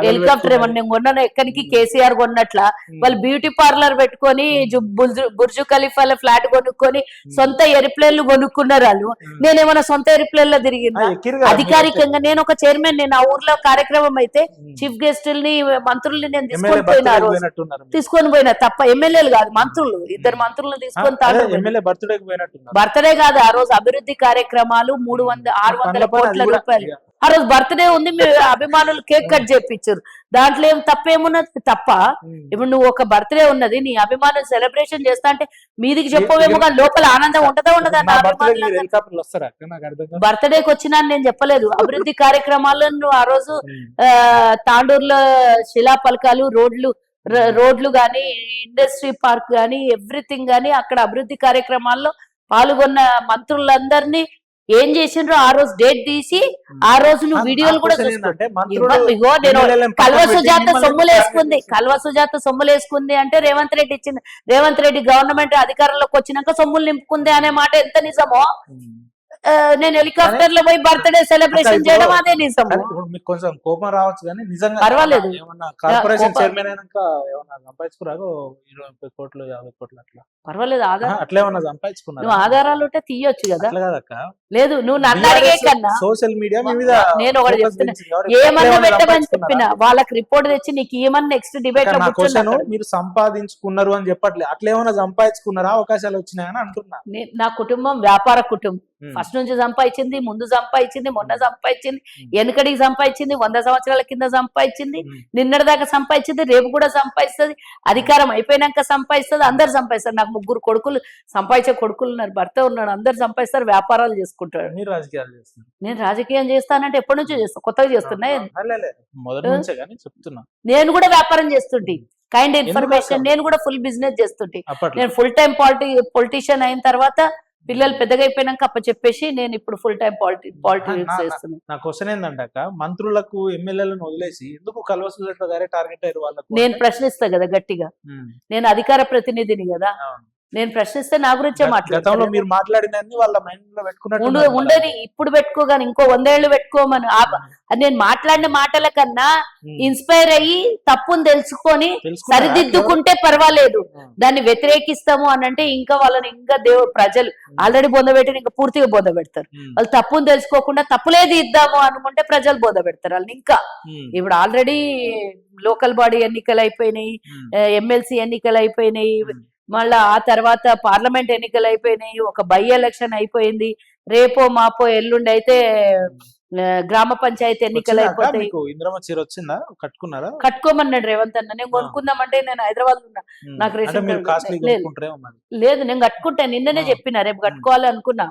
హెలికాప్టర్ ఏమన్నా కొన్నాను ఎక్కడికి? కేసీఆర్ కొన్నట్ల వాళ్ళు బ్యూటీ పార్లర్ పెట్టుకొని బుర్జు ఖలీఫాల ఫ్లాట్ కొనుక్కొని సొంత ఎయిర్ప్లేన్లు కొనుక్కున్నారు వాళ్ళు. నేనేమన్నా సొంత ఎయిర్ప్లేన్ లో తిరిగిందా? అధికారికంగా నేను ఒక చైర్మన్. నేను ఆ ఊర్లో కార్యక్రమం అయితే చీఫ్ గెస్టుల్ని, మంత్రుల్ని నేను తీసుకొని పోయినా తప్ప. ఎమ్మెల్యేలు కాదు, మంత్రులు, 2 మంత్రులను తీసుకొని బర్త్డే కాదు, ఆ రోజు అభివృద్ధి కార్యక్రమాలు 600 కోట్ల రూపాయలు. ఆ రోజు బర్త్డే ఉంది, మీ అభిమానులు కేక్ కట్ చేయించారు. దాంట్లో ఏం తప్పేమున్నది? తప్ప. ఇప్పుడు నువ్వు ఒక బర్త్డే ఉన్నది, నీ అభిమానులు సెలబ్రేషన్ చేస్తా అంటే మీదికి చెప్పవేమో, కానీ లోపల ఆనందం ఉంటదా ఉండదా? బర్త్డేకి వచ్చినా నేను చెప్పలేదు. అభివృద్ధి కార్యక్రమాలను ఆ రోజు తాండూరులో శిలా పలకాలు, రోడ్లు రోడ్లు గాని, ఇండస్ట్రీ పార్క్ గాని, ఎవ్రీథింగ్ గాని అక్కడ అభివృద్ధి కార్యక్రమాల్లో పాల్గొన్న మంత్రులందరినీ ఏం చేసిండ్రో ఆ రోజు డేట్ తీసి ఆ రోజు నువ్వు వీడియోలు కూడా చూసుకో. ఇగో నేను కల్వ సుజాత సొమ్ములు వేసుకుంది అంటే రేవంత్ రెడ్డి ఇచ్చింది. రేవంత్ రెడ్డి గవర్నమెంట్ అధికారంలోకి వచ్చినాక సొమ్ములు నింపుకుంది అనే మాట ఎంత నిజమో, నేను హెలికాప్టర్ లో పోయి బర్త్డే సెలబ్రేషన్ చేయడం అదే నిజం. మీకు కొంచెం కోపం రావచ్చు కానీ నిజంగా పర్వాలేదు. ఏమన్నా కార్పొరేషన్ చైర్మన్ అయినాక ఏమన్నా సంపాదించుకురాగో 20 కోట్లు 50 కోట్లు అట్లా పర్వాలేదు. ఆధారం అట్లా ఏమన్నా సంపాదించుకున్నారు? నువ్వు ఆధారాలు ఉంటే తీయొచ్చు కదా. అట్లా కాదక్క, లేదు నువ్వు నన్ను అడిగే కన్నా సోషల్ మీడియా మీద నేను ఒకటి చెప్తున్నా, ఏమన్నా పెట్టమని చెప్పిన వాళ్ళకి రిపోర్ట్ తెచ్చి నీకు ఏమన్నా నెక్స్ట్ డిబేట్ లో కూర్చున్నాను. మీరు సంపాదించుకున్నారు అని చెప్పట్లేదు, అట్లా ఏమైనా సంపాదించుకున్నారా, అవకాశాలు వచ్చినాయని అంటున్నా. నా కుటుంబం వ్యాపార కుటుంబం. ఫస్ట్ నుంచి సంపాదించింది, ముందు సంపాదించింది, మొన్న సంపాదించింది, వెనకడికి సంపాదించింది, 100 సంవత్సరాల కింద సంపాదించింది, నిన్నటి దాకా సంపాదించింది, రేపు కూడా సంపాదిస్తుంది, అధికారం అయిపోయినాక సంపాదిస్తుంది, అందరు సంపాదిస్తారు. నాకు 3 కొడుకులు, సంపాదించే కొడుకులు ఉన్నారు, భర్త ఉన్నాడు, అందరు సంపాదిస్తారు, వ్యాపారాలు చేసుకుంటారు. మీరు రాజకీయాలు చేస్తున్నారు? నేను రాజకీయం చేస్తానంటే ఎప్పటి నుంచో చేస్తా, కొత్తగా చేస్తున్నా. మొదటి నుంచే కానీ చెప్తున్నా. నేను కూడా వ్యాపారం చేస్తుంటే, కైండ్ ఇన్ఫర్మేషన్ నేను కూడా ఫుల్ బిజినెస్ చేస్తుంటే. నేను ఫుల్ టైం పొలిటీషియన్ అయిన తర్వాత పిల్లలు పెద్దగా అయిపోయినాక చెప్పేసి నేను ఇప్పుడు ఫుల్ టైం పాలిటిక్స్ చేస్తున్నాను. నా క్వశ్చన్ ఏంటంటే, మంత్రులకు ఎమ్మెల్యేలను వదిలేసి ఎందుకు కల్వ సుజాత గారే టార్గెట్ అయ్యారు వాళ్ళకు? నేను ప్రశ్నిస్తా కదా గట్టిగా, నేను అధికార ప్రతినిధిని కదా, నేను ప్రశ్నిస్తే నా గురించే మాట్లాడతాను. మీరు మాట్లాడినన్ని వాళ్ళ మైండ్ లో పెట్టుకున్నట్టు ఉండని, ఇప్పుడు పెట్టుకోగాని ఇంకో 100 ఏళ్ళు పెట్టుకోమని. నేను మాట్లాడిన మాటల కన్నా ఇన్స్పైర్ అయ్యి తప్పును తెలుసుకొని సరిదిద్దుకుంటే పర్వాలేదు. దాన్ని వ్యతిరేకిస్తాము అని అంటే ఇంకా వాళ్ళని ఇంకా ప్రజలు ఆల్రెడీ బొందబెట్టి ఇంకా పూర్తిగా బొందబెడతారు. వాళ్ళు తప్పును తెలుసుకోకుండా తప్పులేదు ఇద్దాము అనుకుంటే ప్రజలు బొందబెడతారు వాళ్ళని ఇంకా. ఇప్పుడు ఆల్రెడీ లోకల్ బాడీ ఎన్నికలు అయిపోయినాయి, ఎమ్మెల్సీ ఎన్నికలు అయిపోయినాయి, మళ్ళా ఆ తర్వాత పార్లమెంట్ ఎన్నికలు అయిపోయినాయి, ఒక బై ఎలక్షన్ అయిపోయింది, రేపో మాపో ఎల్లుండి అయితే గ్రామ పంచాయతీ ఎన్నికలు అయిపోతాయి. ఇంద్రమ్మ చీర వచ్చిందా? కట్టుకున్నారా? కట్టుకోమన్నాడు రేవంత్ అన్న. నేను కొనుక్కుందామంటే నేను హైదరాబాద్ ఉన్నా, నాకు రేషన్ లేదు. నేను కట్టుకుంటా, నిన్ననే చెప్పిన రేపు కట్టుకోవాలి అనుకున్నా,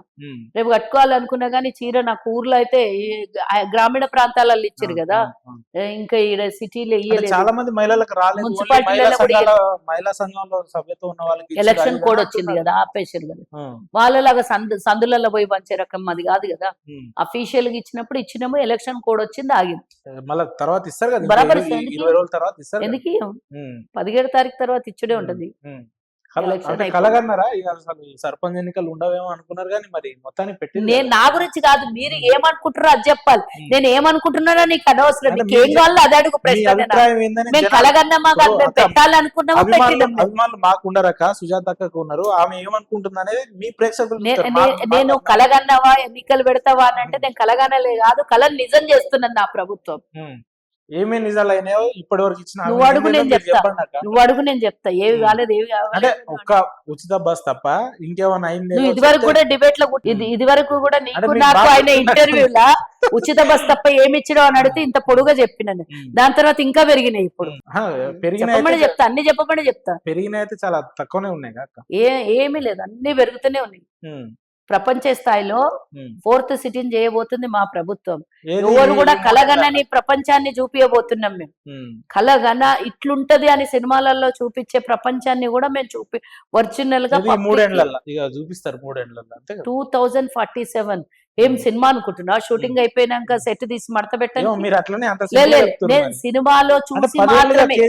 రేపు కట్టుకోవాలి అనుకున్నా కానీ చీర నాకు ఊర్లో అయితే గ్రామీణ ప్రాంతాలలో ఇచ్చారు కదా, ఇంకా ఈడ సిటీలో ఇయ్యలేదు. చాలా మంది మహిళలకు రాలేదు, మున్సిపాలిటీలలో మహిళా సంఘంలో సభ్యత్వం ఉన్న వాళ్ళకి ఎలక్షన్ కోడ్ వచ్చింది కదా, ఆపేసారు కదా. వాళ్ళలాగా సందులలో పోయి పంచే రకం అది కాదు కదా, అఫీషియల్ గా ఇచ్చినప్పుడు ఇచ్చినాము, ఎలక్షన్ కోడ్ వచ్చింది, ఆగింది. మళ్ళీ తర్వాత ఇస్తారు కదా, బరాబర్ 20 రోజుల తర్వాత ఇస్తారు. ఎందుకు 17 తారీఖు తర్వాత ఇచ్చుడే ఉంటది. కలగన్నారా సర్పంచ్ ఎన్నికలు ఉండవేమో అనుకున్నారు కానీ మరి మొత్తానికి పెట్టి. నేను నా గురించి కాదు, మీరు ఏమనుకుంటారో అది చెప్పాలి. నేను ఏమనుకుంటున్నానో నీకు అనవసరం, నీకేం కావాలో అది అడుగు. ప్రశ్న మేము కలగన్నామా కాదు, మేము పెట్టాలనుకున్నామా పెట్టినాం. అభిమానులు మాకుండరక సుజాత అక్కకు ఉన్నారు, ఆమె ఏమనుకుంటుంది అనేది మీ ప్రేక్షకులు. నేను కలగన్నావా ఎన్నికలు పెడతావా అని అంటే నేను కలగనలే కాదు, కళను నిజం చేస్తున్నాను నా ప్రభుత్వం. ఏమేమి నిజాలు అయినాయో ఇప్పటి వరకు ఇచ్చిన నువ్వు అడుగు నేను చెప్తా, నువ్వు అడుగు నేను చెప్తా, ఏవి కాలేదు ఏవి అంటే ఒక్క ఉచిత బస్ తప్ప ఇంకేమైనా అయింది? నువ్వు ఇది వరకు కూడా డిబేట్ లో ఇది వరకు కూడా నీకు నాకు ఆయన ఇంటర్వ్యూలా ఉచిత బస్ తప్ప ఏమి ఇచ్చడం అని అడిగితే ఇంత పొడుగా చెప్పినాను. దాని తర్వాత ఇంకా పెరిగినాయి. ఇప్పుడు చెప్పమని చెప్తా, అన్ని చెప్పమని చెప్తా. పెరిగినాయి అయితే చాలా తక్కువనే ఉన్నాయి కాక, ఏమీ లేదు, అన్ని పెరుగుతూనే ఉన్నాయి. ప్రపంచ స్థాయిలో 4th సిటీని చేయబోతుంది మా ప్రభుత్వం. ఎవరు కూడా కలగనని ప్రపంచాన్ని చూపించబోతున్నాం మేము. కలగన ఇట్లుంటది అని సినిమాలలో చూపించే ప్రపంచాన్ని కూడా మేము ఒరిజినల్ గా 2047 ఏం సినిమా అనుకుంటున్నా? షూటింగ్ అయిపోయినాక సెట్ తీసి మడత పెట్టండి. నేను సినిమాలో చూసి మాత్రమే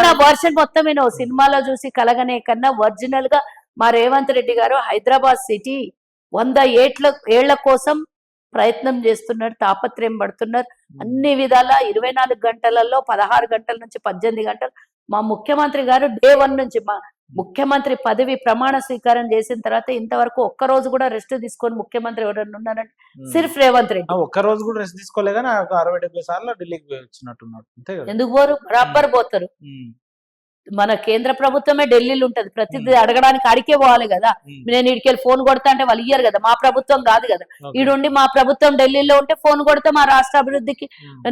నా వర్షన్ మొత్తం సినిమాలో చూసి కలగనే కన్నా ఒరిజినల్ గా మా రేవంత్ రెడ్డి గారు హైదరాబాద్ సిటీ 100 ఏళ్ల కోసం ప్రయత్నం చేస్తున్నారు, తాపత్రయం పడుతున్నారు. అన్ని విధాల 24 గంటలలో 16 గంటల నుంచి 18 గంటలు మా ముఖ్యమంత్రి గారు డే 1 నుంచి మా ముఖ్యమంత్రి పదవి ప్రమాణ స్వీకారం చేసిన తర్వాత ఇంతవరకు ఒక్కరోజు కూడా రెస్ట్ తీసుకొని ముఖ్యమంత్రి ఎవరైనా ఉన్నారంటే సిర్ఫ్ రేవంత్ రెడ్డి. ఒక్క రోజు కూడా రెస్ట్ తీసుకోలే కానీ 60-70 సార్లు ఢిల్లీకి వచ్చినట్టున్నారు. ఎందుకు పోరు? బరాబర్ పోతారు. మన కేంద్ర ప్రభుత్వమే ఢిల్లీలో ఉంటది, ప్రతిదీ అడగడానికి అడిగే పోవాలి కదా. నేను ఇడికెళ్ళి ఫోన్ కొడతా అంటే వాళ్ళు ఇయ్యారు కదా, మా ప్రభుత్వం కాదు కదా. ఈడుండి మా ప్రభుత్వం ఢిల్లీలో ఉంటే ఫోన్ కొడితే మా రాష్ట్ర అభివృద్ధికి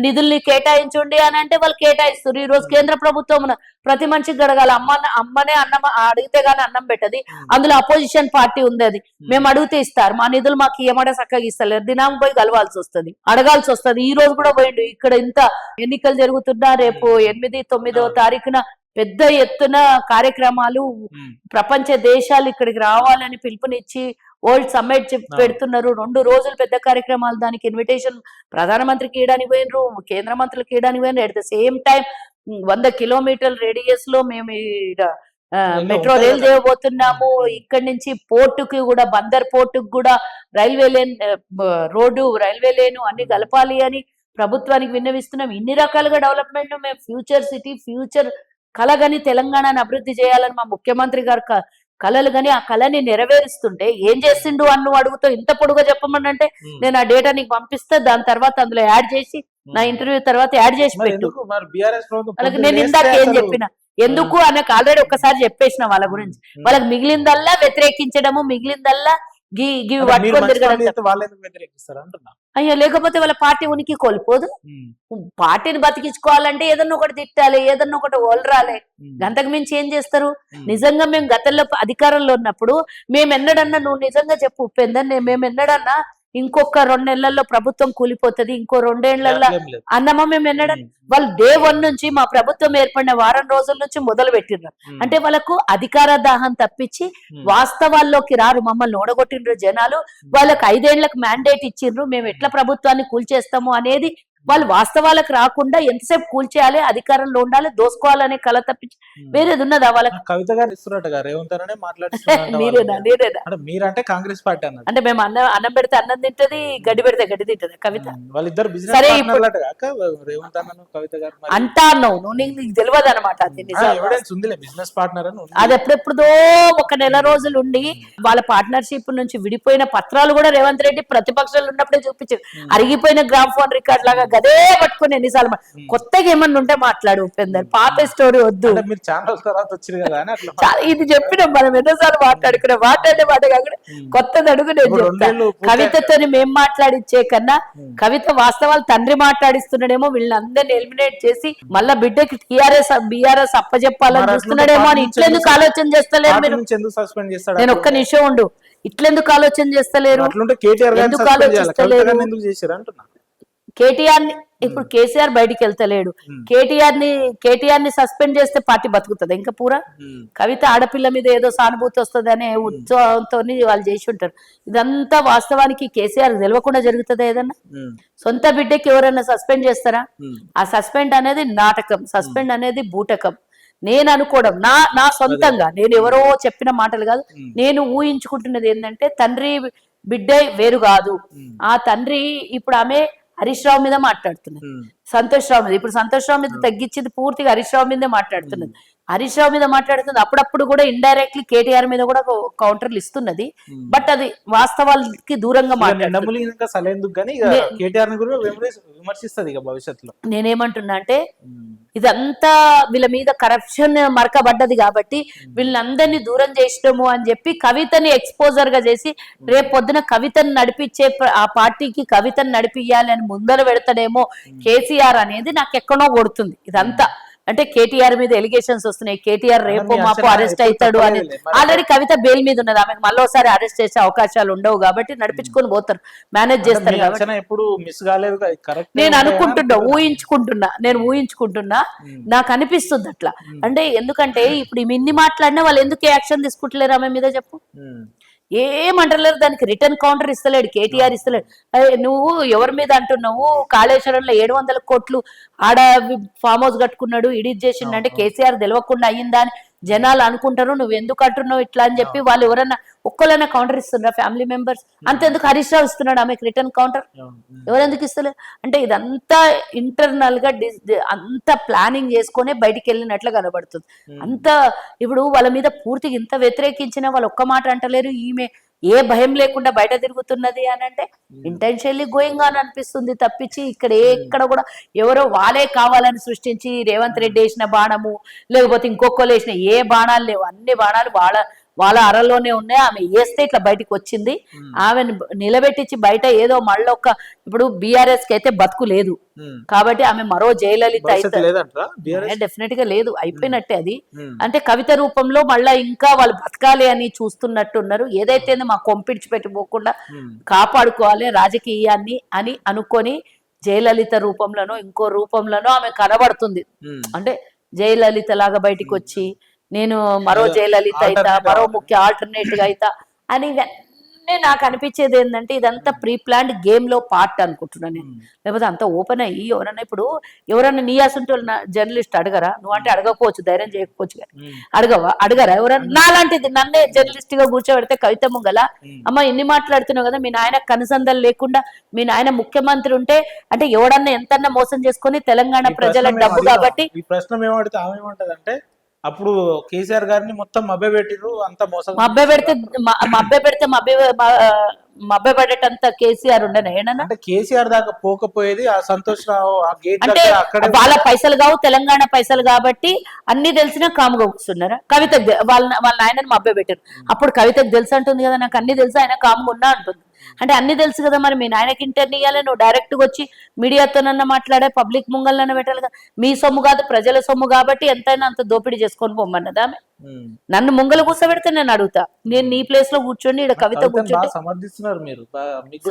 నిధుల్ని కేటాయించండి అని అంటే వాళ్ళు కేటాయిస్తారు. ఈ రోజు కేంద్ర ప్రభుత్వం ప్రతి మనిషికి గడగాలి. అమ్మనే అన్నం అడిగితే గానీ అన్నం పెట్టది, అందులో అపోజిషన్ పార్టీ ఉంది, అది మేము అడిగితే ఇస్తారు. మా నిధులు మాకు ఏమంటే చక్కగా ఇస్తలేరు, దినాం పోయి కలవాల్సి వస్తుంది, అడగాల్సి వస్తుంది. ఈ రోజు కూడా పోయిండు. ఇక్కడ ఇంత ఎన్నికలు జరుగుతున్నా రేపు 8-9వ తారీఖున పెద్ద ఎత్తున కార్యక్రమాలు ప్రపంచ దేశాలు ఇక్కడికి రావాలని పిలుపునిచ్చి వరల్డ్ సమ్మిట్ పెడుతున్నారు. 2 రోజులు పెద్ద కార్యక్రమాలు, దానికి ఇన్విటేషన్ ప్రధానమంత్రికి ఇవ్వడానికి పోయినరు, కేంద్ర మంత్రులకు ఇవ్వడానికి పోయినరు. అట్ ద సేమ్ టైం 100 కిలోమీటర్ల రేడియస్ లో మేము మెట్రో రైలు చేయబోతున్నాము. ఇక్కడి నుంచి పోర్టుకి కూడా, బందర్ పోర్టుకు కూడా రైల్వే లేన్, రోడ్డు, రైల్వే లేను అన్ని కలపాలి అని ప్రభుత్వానికి విన్నవిస్తున్నాం. ఇన్ని రకాలుగా డెవలప్మెంట్, మేము ఫ్యూచర్ సిటీ, ఫ్యూచర్ కలగని తెలంగాణను అభివృద్ధి చేయాలని మా ముఖ్యమంత్రి గారు కలలు కానీ ఆ కళని నెరవేరుస్తుంటే ఏం చేసిండు అన్ను అడుగుతావు. ఇంత పొడుగా చెప్పమని అంటే నేను ఆ డేటా నీకు పంపిస్తే దాని తర్వాత అందులో యాడ్ చేసి నా ఇంటర్వ్యూ తర్వాత యాడ్ చేసి పెట్టు. వాళ్ళకి నేను ఇందాక ఏం చెప్పిన ఎందుకు అనకు ఆల్రెడీ ఒక్కసారి చెప్పేసిన వాళ్ళ గురించి. వాళ్ళకి మిగిలిందల్లా వ్యతిరేకించడము, మిగిలిందల్లా పట్టుకొని తిరగడం. అయ్యో లేకపోతే వాళ్ళ పార్టీ ఉనికి కోల్పోదు. పార్టీని బతికించుకోవాలంటే ఏదన్నా ఒకటి తిట్టాలి, ఏదన్నా ఒకటి ఓలరాలి. గంతకు మించి ఏం చేస్తారు? నిజంగా మేము గతంలో అధికారంలో ఉన్నప్పుడు మేము ఎన్నడన్నా, నువ్వు నిజంగా చెప్పు ఉపేందర్, మేము ఎన్నడన్నా ఇంకొక 2 నెలల్లో ప్రభుత్వం కూలిపోతుంది, ఇంకో 2 ఏళ్లలో అన్నమా మేము ఎన్నడన్నా? వాళ్ళు డే 1 నుంచి మా ప్రభుత్వం ఏర్పడిన వారం రోజుల నుంచి మొదలు పెట్టినారు. అంటే వాళ్ళకు అధికార దాహం తప్పించి వాస్తవాల్లోకి రారు. మమ్మల్ని ఓడగొట్టిండ్రు జనాలు. వాళ్ళకి 5 ఏళ్లకు మ్యాండేట్ ఇచ్చిండ్రు, మేము ఎట్లా ప్రభుత్వాన్ని కూల్చేస్తాము అనేది. వాళ్ళు వాస్తవాలకు రాకుండా ఎంతసేపు కూల్చేయాలి, అధికారంలో ఉండాలి, దోసుకోవాలనే కళ తప్పించి వేరేది ఉన్నదా వాళ్ళకి? కవిత గారు ఇస్తున్నట్టు మీరేనా? మీరంటే కాంగ్రెస్ పార్టీ అన్నారు. అంటే మేము అన్నం పెడితే అన్నం తింటది, గడ్డి పెడితే గడ్డి తింటది కవిత. వాళ్ళిద్దరు సరే రేవంత్ అన్న కవిత గారు అంటా అన్నావు నువ్వు, నీకు తెలియదు అనమాట. బిజినెస్ పార్ట్నర్ అది ఎప్పుడెప్పుడో 1 నెల రోజులు ఉండి వాళ్ళ పార్ట్నర్షిప్ నుంచి విడిపోయిన పత్రాలు కూడా రేవంత్ రెడ్డి ప్రతిపక్షాలు ఉన్నప్పుడే చూపించారు. అరిగిపోయిన గ్రామ్ ఫోన్ రికార్డ్ లాగా గదే పట్టుకుని ఎన్నిసార్లు. కొత్తగా ఏమన్నా ఉంటే మాట్లాడు ఉపేందర్, పాత స్టోరీ వద్దు. మీరు ఛానల్ తర్వాత వచ్చారు కదా అని అట్లా చాలా ఇది చెప్పినాం మనం ఎన్నోసార్లు మాట్లాడుకునే మాట కాకుండా కొత్తది అడుగు. నేను చెప్తాను, కవితతో మేం మాట్లాడిచ్చే కన్నా కవిత వాస్తవాలు తండ్రి మాట్లాడిస్తున్నాడేమో, వీళ్ళందరినీ ఎలిమినేట్ చేసి మళ్ళా బిడ్డకి బీఆర్ఎస్ అప్పచెప్పాలని చూస్తున్నాడేమో అని ఇట్లెందుకు ఆలోచన చేస్తలేరు మీరు? నేను ఒక్క నిమిషం ఉండు, ఇట్లెందుకు ఆలోచన చేస్తలేరు? ఎందుకు ఆలోచిస్తలేరు? కేటీఆర్ ని ఇప్పుడు కేసీఆర్ బయటికి వెళ్తలేడు, కేటీఆర్ ని సస్పెండ్ చేస్తే పార్టీ బతుకుతుంది ఇంకా పూరా? కవిత ఆడపిల్ల మీద ఏదో సానుభూతి వస్తుంది అనే ఉత్సాహంతో వాళ్ళు చేసి ఉంటారు. ఇదంతా వాస్తవానికి కేసీఆర్ తెలియకుండా జరుగుతుంది. ఏదన్నా సొంత బిడ్డకి ఎవరైనా సస్పెండ్ చేస్తారా? ఆ సస్పెండ్ అనేది నాటకం, సస్పెండ్ అనేది బూటకం. నేను అనుకోవడం నా సొంతంగా, నేను ఎవరో చెప్పిన మాటలు కాదు, నేను ఊహించుకుంటున్నది ఏంటంటే తండ్రి బిడ్డ వేరు కాదు. ఆ తండ్రి ఇప్పుడు ఆమె హరీష్ రావు మీద మాట్లాడుతున్నది, సంతోష్ రావు మీద. ఇప్పుడు సంతోష్ రావు మీద తగ్గించింది పూర్తిగా హరీష్ రావు మీదే మాట్లాడుతున్నది. హరీష్ రావు మీద మాట్లాడుతుంది. అప్పుడప్పుడు కూడా ఇండైరెక్ట్లీ కేటీఆర్ మీద కూడా కౌంటర్లు ఇస్తున్నది. బట్ అది వాస్తవాలకి దూరంగా భవిష్యత్తులో. నేనేమంటున్నా అంటే ఇదంతా వీళ్ళ మీద కరప్షన్ మరకబడ్డది కాబట్టి వీళ్ళందరినీ దూరం చేసినాము అని చెప్పి కవితని ఎక్స్పోజర్ గా చేసి రేపు పొద్దున కవితను నడిపించే ఆ పార్టీకి కవితను నడిపియాలి అని ముందర పెడతాడేమో కేసీఆర్ అనేది నాకు ఎక్కడో కొడుతుంది. ఇదంతా అంటే కేటీఆర్ మీద ఎలిగేషన్స్ వస్తున్నాయి, కేటీఆర్ రేపు మాపు అరెస్ట్ అవుతాడు అని. ఆల్రెడీ కవిత బెయిల్ మీద ఉన్నది, ఆమెకు మళ్ళీ ఒకసారి అరెస్ట్ చేసే అవకాశాలు ఉండవు కాబట్టి నడిపించుకొని పోతారు, మేనేజ్ చేస్తారు. నేను అనుకుంటున్నా, ఊహించుకుంటున్నా, నాకు అనిపిస్తుంది అట్లా. అంటే ఎందుకంటే ఇప్పుడు ఇన్ని మాట్లాడినా వాళ్ళు ఎందుకు యాక్షన్ తీసుకుంటలేరు ఆమె మీద చెప్పు? ఏమంటలేరు, దానికి రిటర్న్ కౌంటర్ ఇస్తలేడు కేటీఆర్, ఇస్తలేడు. నువ్వు ఎవరి మీద అంటున్నావు? కాళేశ్వరంలో 700 కోట్లు ఆడ ఫామ్ హౌస్ కట్టుకున్నాడు, ఇడిట్ చేసిండంటే కేసీఆర్ తెలియకుండా అయ్యిందా అని జనాలు అనుకుంటారు. నువ్వు ఎందుకు అంటున్నావు ఇట్లా అని చెప్పి వాళ్ళు ఎవరన్నా ఒక్కళ్ళైనా కౌంటర్ ఇస్తున్నారా? ఫ్యామిలీ మెంబర్స్ అంతెందుకు హరీష్ రావు ఇస్తున్నాడు ఆమెకు రిటర్న్ కౌంటర్? ఎవరెందుకు ఇస్తలేరు? అంటే ఇదంతా ఇంటర్నల్ గా అంత ప్లానింగ్ చేసుకునే బయటికి వెళ్ళినట్లు కనబడుతుంది. అంత ఇప్పుడు వాళ్ళ మీద పూర్తిగా ఇంత వ్యతిరేకించినా వాళ్ళు ఒక్క మాట అంటలేరు. ఈమె ఏ భయం లేకుండా బయట తిరుగుతున్నది అని అంటే ఇంటెన్షన్లీ గోయింగ్ ఆన్ అనిపిస్తుంది తప్పించి ఇక్కడ ఎక్కడ కూడా ఎవరో వాళ్ళే కావాలని సృష్టించి రేవంత్ రెడ్డి వేసిన బాణము లేకపోతే ఇంకొకరు వేసిన ఏ బాణాలు లేవు. అన్ని బాణాలు వాళ్ళ అరలోనే ఉన్నాయి. ఆమె వేస్తే ఇట్లా బయటకు వచ్చింది. ఆమెను నిలబెట్టించి బయట ఏదో మళ్ళీ ఇప్పుడు బీఆర్ఎస్ కి అయితే బతుకు లేదు కాబట్టి ఆమె మరో జయలలిత అయితే డెఫినెట్ గా లేదు, అయిపోయినట్టే అది. అంటే కవిత రూపంలో మళ్ళా ఇంకా వాళ్ళు బతకాలి అని చూస్తున్నట్టు ఉన్నారు. ఏదైతే మా కొంపిడిచి పెట్టిపోకుండా కాపాడుకోవాలి రాజకీయాన్ని అని అనుకొని జయలలిత రూపంలోనో ఇంకో రూపంలోనో ఆమె కనబడుతుంది. అంటే జయలలిత లాగా బయటికి వచ్చి నేను మరో జయలలిత అయితా, మరో ముఖ్య ఆల్టర్నేట్ గా అయితా అని ఇవన్నీ నాకు అనిపించేది ఏంటంటే ఇదంతా ప్రీ ప్లాన్డ్ గేమ్ లో పార్ట్ అనుకుంటున్నాను నేను. లేకపోతే అంత ఓపెన్ అయ్యి ఎవరన్నా ఇప్పుడు ఎవరన్నా నీయాసుంటే జర్నలిస్ట్ అడగరా? నువ్వు అంటే అడగకపోవచ్చు, ధైర్యం చేయకపోవచ్చు, కానీ అడగరా ఎవరన్నా? నాలాంటిది నన్నే జర్నలిస్ట్ గా కూర్చోబెడితే కవిత ముంగల అమ్మ ఎన్ని మాట్లాడుతున్నావు కదా, మీ నాయన కనుసందలు లేకుండా మీ నాయన ముఖ్యమంత్రి ఉంటే అంటే ఎవడన్నా ఎంతన్నా మోసం చేసుకొని తెలంగాణ ప్రజల డబ్బు కాబట్టి. ఈ ప్రశ్న ఏమంటే ఆమె ఏమంటదంటే అప్పుడు కేసీఆర్ గారిని మొత్తం మభ్య పెట్టిరు, అంత మోసం మభ్య పడేటంత కేసీఆర్ ఉండను ఏడన్నా. అంటే కేసీఆర్ దాకా పోకపోయేది ఆ సంతోష్ రావు ఆ గేట్ అంటే వాళ్ళ పైసలు కావు, తెలంగాణ పైసలు కాబట్టి అన్ని తెలిసినా కాముగా కూర్చున్నారా? కవిత వాళ్ళ నాయనని మభ్య పెట్టారు. అప్పుడు కవితకు తెలుసు అంటుంది కదా, నాకు అన్ని తెలుసు ఆయన కాముగా ఉన్నా అంటుంది. అంటే అన్ని తెలుసు కదా, మరి మీ నాయనకి ఇంటర్వ్యూ ఇవ్వాలి, నువ్వు డైరెక్ట్ గా వచ్చి మీడియాతోనన్నా మాట్లాడే, పబ్లిక్ ముంగలన్నా పెట్టాలి కదా. మీ సొమ్ము కాదు ప్రజల సొమ్ము కాబట్టి ఎంతైనా అంత దోపిడీ చేసుకొని పోమన్నదా? నన్ను ముంగలు కూర్చోబెడితే నేను అడుగుతా, నేను నీ ప్లేస్ లో కూర్చోండి ఇక్కడ కవిత కూర్చోండి సమర్థిస్తున్నారు మీరు.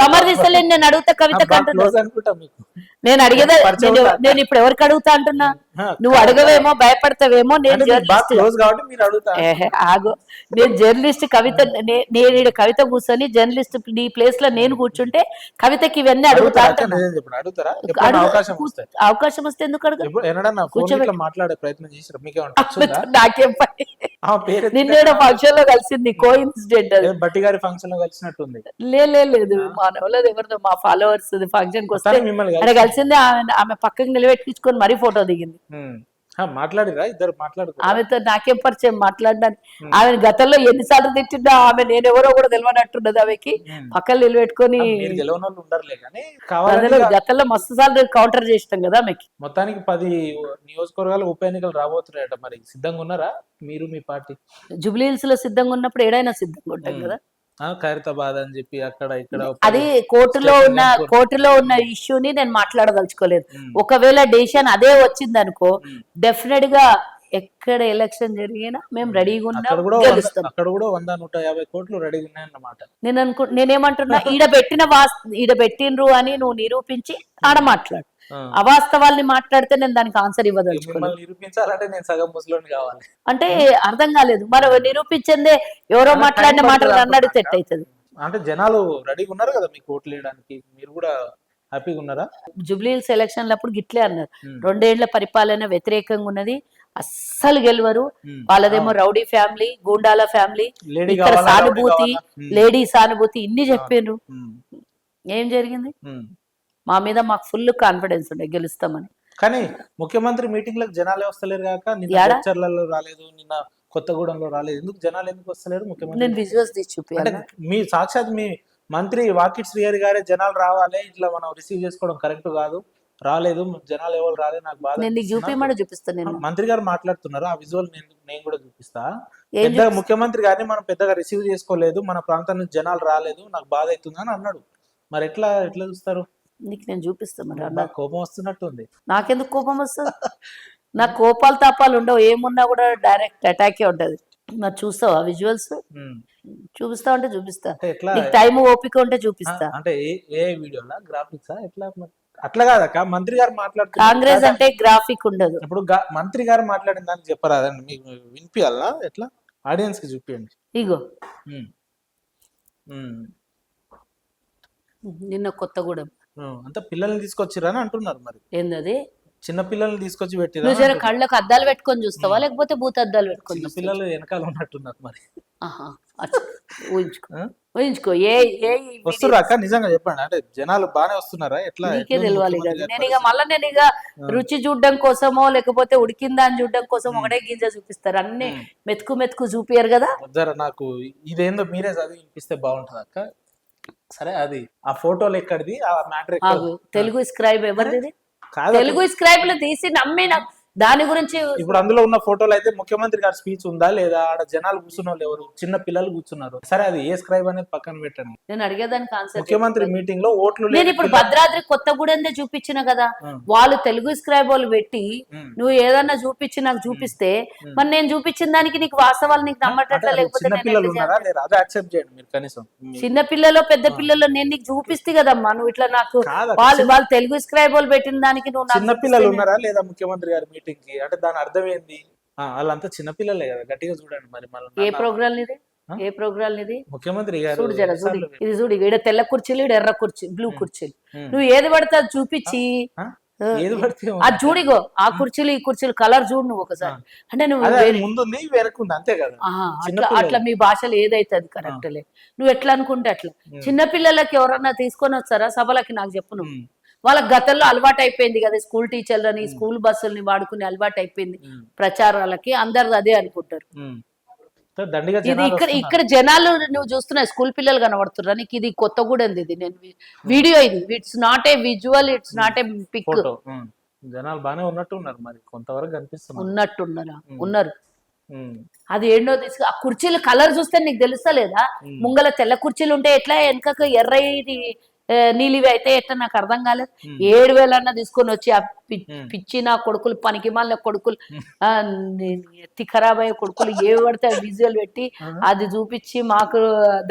సమర్థిస్తలేను, నేను అడుగుతా కవిత నేను అడిగేదా? నేను ఇప్పుడు ఎవరికి అడుగుతా అంటున్నా? నువ్వు అడగవేమో, భయపడతావేమో. నేను ఆగు, నేను జర్నలిస్ట్ కవిత, నేను కవిత కూర్చొని జర్నలిస్ట్ నీ ప్లేస్ లో నేను కూర్చుంటే కవితకి ఇవన్నీ అడుగుతా. అవకాశం వస్తే ఎందుకు అడుగు? మాట్లాడే ప్రయత్నం చేసి నాకేం పని, నిన్నేడ ఫంక్షన్ లో కలిసింది, కో ఇన్సిడెంట్ అది. బట్టి గారి ఫంక్షన్ లో కలిసినట్టుంది. లేదు మా నవ్వులేదు ఎవరితో, మా ఫాలోవర్స్ ఫంక్షన్ కి వస్తే కలిసింది. ఆమె పక్కకి నిలబెట్టించుకొని మరీ ఫోటో దిగింది. మాట్లాడిరా ఇద్దరు? ఆమెతో నాకేం పరిచయం మాట్లాడడానికి? ఆమె గతంలో ఎన్నిసార్లు తిట్టిందా ఆమె, నేనెవరో కూడా తెలియనట్టున్నది. ఆమెకి పక్కన నిలబెట్టుకొని గతంలో మస్తు సార్లు కౌంటర్ చేసినాం కదా ఆమెకి. మొత్తానికి 10 నియోజకవర్గాలు ఉప ఎన్నికలు రాబోతున్నాయట, మరి సిద్ధంగా ఉన్నారా మీరు మీ పార్టీ? జూబ్లీహిల్స్ లో సిద్ధంగా ఉన్నప్పుడు ఏడైనా సిద్ధంగా ఉంటాం కదా. ఖైరతాబాద్ అని చెప్పి అక్కడ ఇక్కడ అది కోర్టులో ఉన్న ఇష్యూని నేను మాట్లాడదలుచుకోలేదు. ఒకవేళ డెసిషన్ అదే వచ్చింది అనుకో, డెఫినెట్ గా ఎక్కడ ఎలక్షన్ జరిగినా మేము రెడీగా ఉన్నాం, గెలుస్తాం. అక్కడ కూడా 100-150 కోట్లు రెడీగా ఉన్నాయన్నమాట. నేనేమంటున్నా, ఈడ పెట్టిండ్రు అని నువ్వు నిరూపించి ఆడ మాట్లాడు. అవాస్తవాల్ని మాట్లాడితే నేను దానికి ఆన్సర్ ఇవ్వదలుచుకోలేదు. నిరూపించాలంటే నేను సగం ముస్లిం కావాలి అంటే అర్థం కాలేదు. మరి నిరూపించిందే ఎవరో మాట్లాడిన మాటలు అన్నాడు సెట్ అవుతుంది. అంటే జనాలు రెడీగా ఉన్నారు కదా మీకు ఓట్లు వేయడానికి, మీరు కూడా హ్యాపీగా ఉన్నారా? జూబ్లీహిల్స్ ఎలక్షన్లప్పుడు గిట్లే అన్నారు, 2 ఏళ్ల పరిపాలన వ్యతిరేకంగా ఉన్నది, అస్సలు గెలవరు, వాళ్ళదేమో రౌడీ ఫ్యామిలీ, గూండాల ఫ్యామిలీ, ఇక్కడ సానుభూతి, లేడీ సానుభూతి, ఇన్ని చెప్పిండ్రు. ఏం జరిగింది? మా మీద మాకు ఫుల్ కాన్ఫిడెన్స్ ఉండే గెలుస్తామని. కానీ ముఖ్యమంత్రి మీటింగ్ లకు జనాలే వస్తలేరు కాక, నిన్న చర్లలో రాలేదు, నిన్న కొత్తగూడెంలో రాలేదు, ఎందుకు జనాలు ఎందుకు వస్తలేరు? ముఖ్యమంత్రి నేను విజువల్స్ తీసి చూపించాలి. మీ సాక్షాత్ మీ మంత్రి వాకిట్ శ్రీహరి గారే జనాలు రావాలి, ఇట్లా మనం రిసీవ్ చేసుకోవడం కరెక్ట్ కాదు, రాలేదు జనాలు, ఎవరు రాలేదు, నాకు బాధ. నేను చూపిస్తాను. మంత్రి గారు మాట్లాడుతున్నారు, ఆ విజువల్ నేను కూడా చూపిస్తా. పెద్దగా ముఖ్యమంత్రి గారిని మనం పెద్దగా రిసీవ్ చేసుకోలేదు, మన ప్రాంతం నుంచి జనాలు రాలేదు, నాకు బాధ అవుతుంది అని అన్నాడు. మరి ఎట్లా చూస్తారు? నీకు నేను చూపిస్తాను. కోపం వస్తున్నట్టుంది. నాకెందుకు కోపం వస్తుంది? నాకు కోపాలు తాపాలు ఉండవు, ఏమున్నా కూడా డైరెక్ట్ అటాకే ఉంటది. మరి చూస్తావా విజువల్స్? చూపిస్తా అంటే చూపిస్తా, నీకు టైం ఓపిక ఉంటే చూపిస్తా. అంటే ఏ వీడియోలా, గ్రాఫిక్సా, ఎట్లా? అట్లా కాదక్క, మంత్రి గారు మాట్లాడుతున్నారు. కాంగ్రెస్ అంటే గ్రాఫిక్ ఉండదు. ఇప్పుడు మంత్రి గారు మాట్లాడిన దానికి చెప్పరాదండి, మీకు వినిపించాలా? ఎట్లా ఆడియన్స్ కి చూపించండి. ఇగో నిన్న కొత్తగూడెం అంతా పిల్లల్ని తీసుకొచ్చిరా అని అంటున్నారు. మరి ఏందది? చిన్న పిల్లల్ని తీసుకొచ్చి పెట్టిరా? నువ్వు జర కళ్ళకు అద్దాలు పెట్టుకొని చూస్తావా, లేకపోతే భూత అద్దాలు పెట్టుకొని? పిల్లలు వెనకాల ఉన్నట్టున్నారు మరి. ఊహించుకో. వస్తురా అక్క, నిజంగా చెప్పండి, అంటే జనాలు బానే వస్తున్నారా? ఎట్లా? నీకే తెలియాలి కదా. నేను ఇక రుచి చూడడం కోసమో లేకపోతే ఉడికిందా అని చూడడం కోసం ఒకటే గింజ చూపిస్తారు, అన్ని మెతుకు చూపియరు కదా. జర నాకు ఇదేందో మీరే చదివి వినిపిస్తే బాగుంటది అక్క. సరే, అది ఆ ఫోటోలు ఎక్కడిది, ఆ మ్యాటర్ తెలుగు స్క్రైబ్ ఎవరిది? తెలుగు స్క్రైబ్ లో తీసి నమ్మి దాని గురించి. ఇప్పుడు అందులో ఉన్న ఫోటోలు అయితే ముఖ్యమంత్రి గారి స్పీచ్ ఉందా లేదా, ఆడ జనాలు కూర్చున్న వాళ్ళు ఎవరు, చిన్న పిల్లలు కూర్చున్నారు. సరే, అది ఏ స్క్రైబ్ అనేది పక్కన పెట్టండి. నేను అడిగేదానికి ఆన్సర్, ముఖ్యమంత్రి మీటింగ్ లో ఓట్లు. నేను ఇప్పుడు భద్రాద్రి కొత్తగూడెందే చూపించిన కదా, వాళ్ళు తెలుగు స్క్రైబ్ వాళ్ళు పెట్టి నువ్వు ఏదన్నా చూపించి నాకు చూపిస్తే, మరి నేను చూపించిన దానికి నీకు వాస్తవాలు నీకు నమ్మటట్లా, లేకపోతే చిన్న పిల్లలు పెద్ద పిల్లలు నేను నీకు చూపిస్తే కదమ్మా, నువ్వు ఇట్లా నాకు వాళ్ళు తెలుగు స్క్రైబ్ వాళ్ళు పెట్టిన దానికి నువ్వు చిన్న పిల్లలు ఉన్నారా లేదా ముఖ్యమంత్రి గారి మీటింగ్ కి అంటే దాని అర్థం ఏంది? వాళ్ళంతా చిన్నపిల్లలే కదా, గట్టిగా చూడండి మరి ఏ మళ్ళీ ప్రోగ్రామ్ ఇది? ఆ? ఏ ప్రోగ్రామ్ ఇది? ముఖ్యమంత్రి గారు చూడు జర చూడు, ఎన్నిసార్లు ఇది చూడు, ఈడ తెల్ల కుర్చీలు, ఈడ ఎర్ర కుర్చీ, బ్లూ కుర్చీలు. ఉమ్. నువ్వు ఏది పడితే అది చూపించి ఆ? ఆ, ఏది పడితే ఆ చూడిగో ఆ కుర్చీలు ఈ కుర్చీలు కలర్ చూడు నువ్వు ఒకసారి. అంటే నువ్వు అదే అది వేరే ముందుంది వెనక్కుంది అంతే కదా. అట్లా అట్లా మీ భాషలో ఏదైతే అది కరెక్ట్లే. నువ్వు ఎట్లా అనుకుంటే అట్లా. చిన్నపిల్లలకి ఎవరన్నా తీసుకొని వస్తారా సభలకి? నాకు చెప్పు నువ్వు. ఉమ్. వాళ్ళకి గతంలో అలవాటు అయిపోయింది కదా, స్కూల్ టీచర్లని స్కూల్ బస్సుల్ని వాడుకునే అలవాటు అయిపోయింది ప్రచారాలకి, అందరు అదే అనుకుంటారు. ఉమ్. దండిగా ఇది జనాలు ఇక్కడ వస్తున్నారు. ఇక్కడ జనాలు నువ్వు చూస్తున్నావు, స్కూల్ పిల్లలు కనబడుతుర్రా నీకు? ఇది కొత్తగూడెంది, ఇది నేను వీడియో, ఇది it's not a visual, it's not a pic. Photo. జనాలు బానే ఉన్నట్టు ఉన్నారు మరి, కొంతవరకు కనిపిస్తున్నారు. ఉన్నట్టున్నారా? ఉన్నారు. ఉమ్. అది ఏంటో తీసుకు ఆ కుర్చీలు కలర్ చూస్తే నీకు తెలుస్తలేదా? ముంగల తెల్ల కుర్చీలు ఉంటే ఎట్లా, వెనక ఎర్ర ఇది నీలివి అయితే ఎట్లా, నాకు అర్థం కాలేదు. 7,000 అన్న తీసుకొని వచ్చి ఆ పిచ్చి నా కొడుకులు, పనికి మాలిన కొడుకులు, ఎత్తి ఖరాబ్ అయ్యే కొడుకులు ఏవి పడితే విజువల్ పెట్టి అది చూపించి మాకు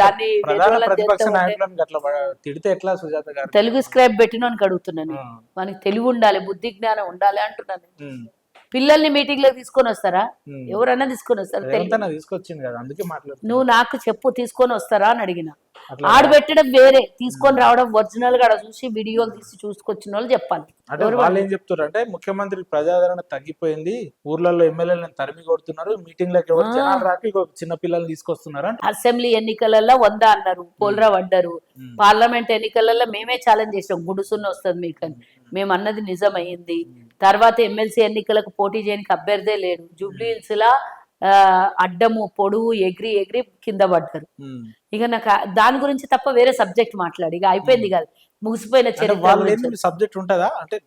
దాన్ని ప్రధాన ప్రతిపక్ష నాయకులను అట్లా తిడితే ఎట్లా సుజాత గారు? తెలుగు స్క్రైబ్ పెట్టినోనికి అడుగుతున్నాను. మనకి తెలివి ఉండాలి, బుద్ధి జ్ఞానం ఉండాలి అంటున్నాను. పిల్లల్ని మీటింగ్ లో తీసుకొని వస్తారా? ఎవరన్నా తీసుకొని వస్తారా? తీసుకొచ్చింది కదా, అందుకే మాట్లాడుతున్నా. నువ్వు నాకు చెప్పు, తీసుకొని వస్తారా అని అడిగిన. ఆడు పెట్టడం వేరే, తీసుకొని రావడం ఒరిజినల్ గా చూసి వీడియోలు తీసి చూసుకొచ్చిన వాళ్ళు చెప్పాలి. అంటే వాళ్ళు ఏం చెప్తారు అంటే, ముఖ్యమంత్రి ప్రజాదరణ తగ్గిపోయింది, ఊర్లలో ఎమ్మెల్యేలను తరిమి కొడుతున్నారు, మీటింగ్ లకు జనాలు రాక చిన్న పిల్లల్ని తీసుకొస్తున్నారు. అసెంబ్లీ ఎన్నికలలో 100 అన్నారు, పోల్రా పడ్డారు. పార్లమెంట్ ఎన్నికలలో మేమే ఛాలెంజ్ చేసాం, గుడుసున్న వస్తుంది మీకు అని. మేము అన్నది నిజమైంది. తర్వాత ఎమ్మెల్సీ ఎన్నికలకు పోటీ చేయడానికి అభ్యర్థే లేడు. జూబ్లీ హిల్స్ లా అడ్డము పొడువు ఎగిరి ఎగిరి కింద పడ్డారు. ఇక నాకు దాని గురించి తప్ప వేరే సబ్జెక్ట్ మాట్లాడి ఇక అయిపోయింది కాదు, ముగిసిపోయిన చరిత్ర. సబ్జెక్ట్ ఉంటదా అంటే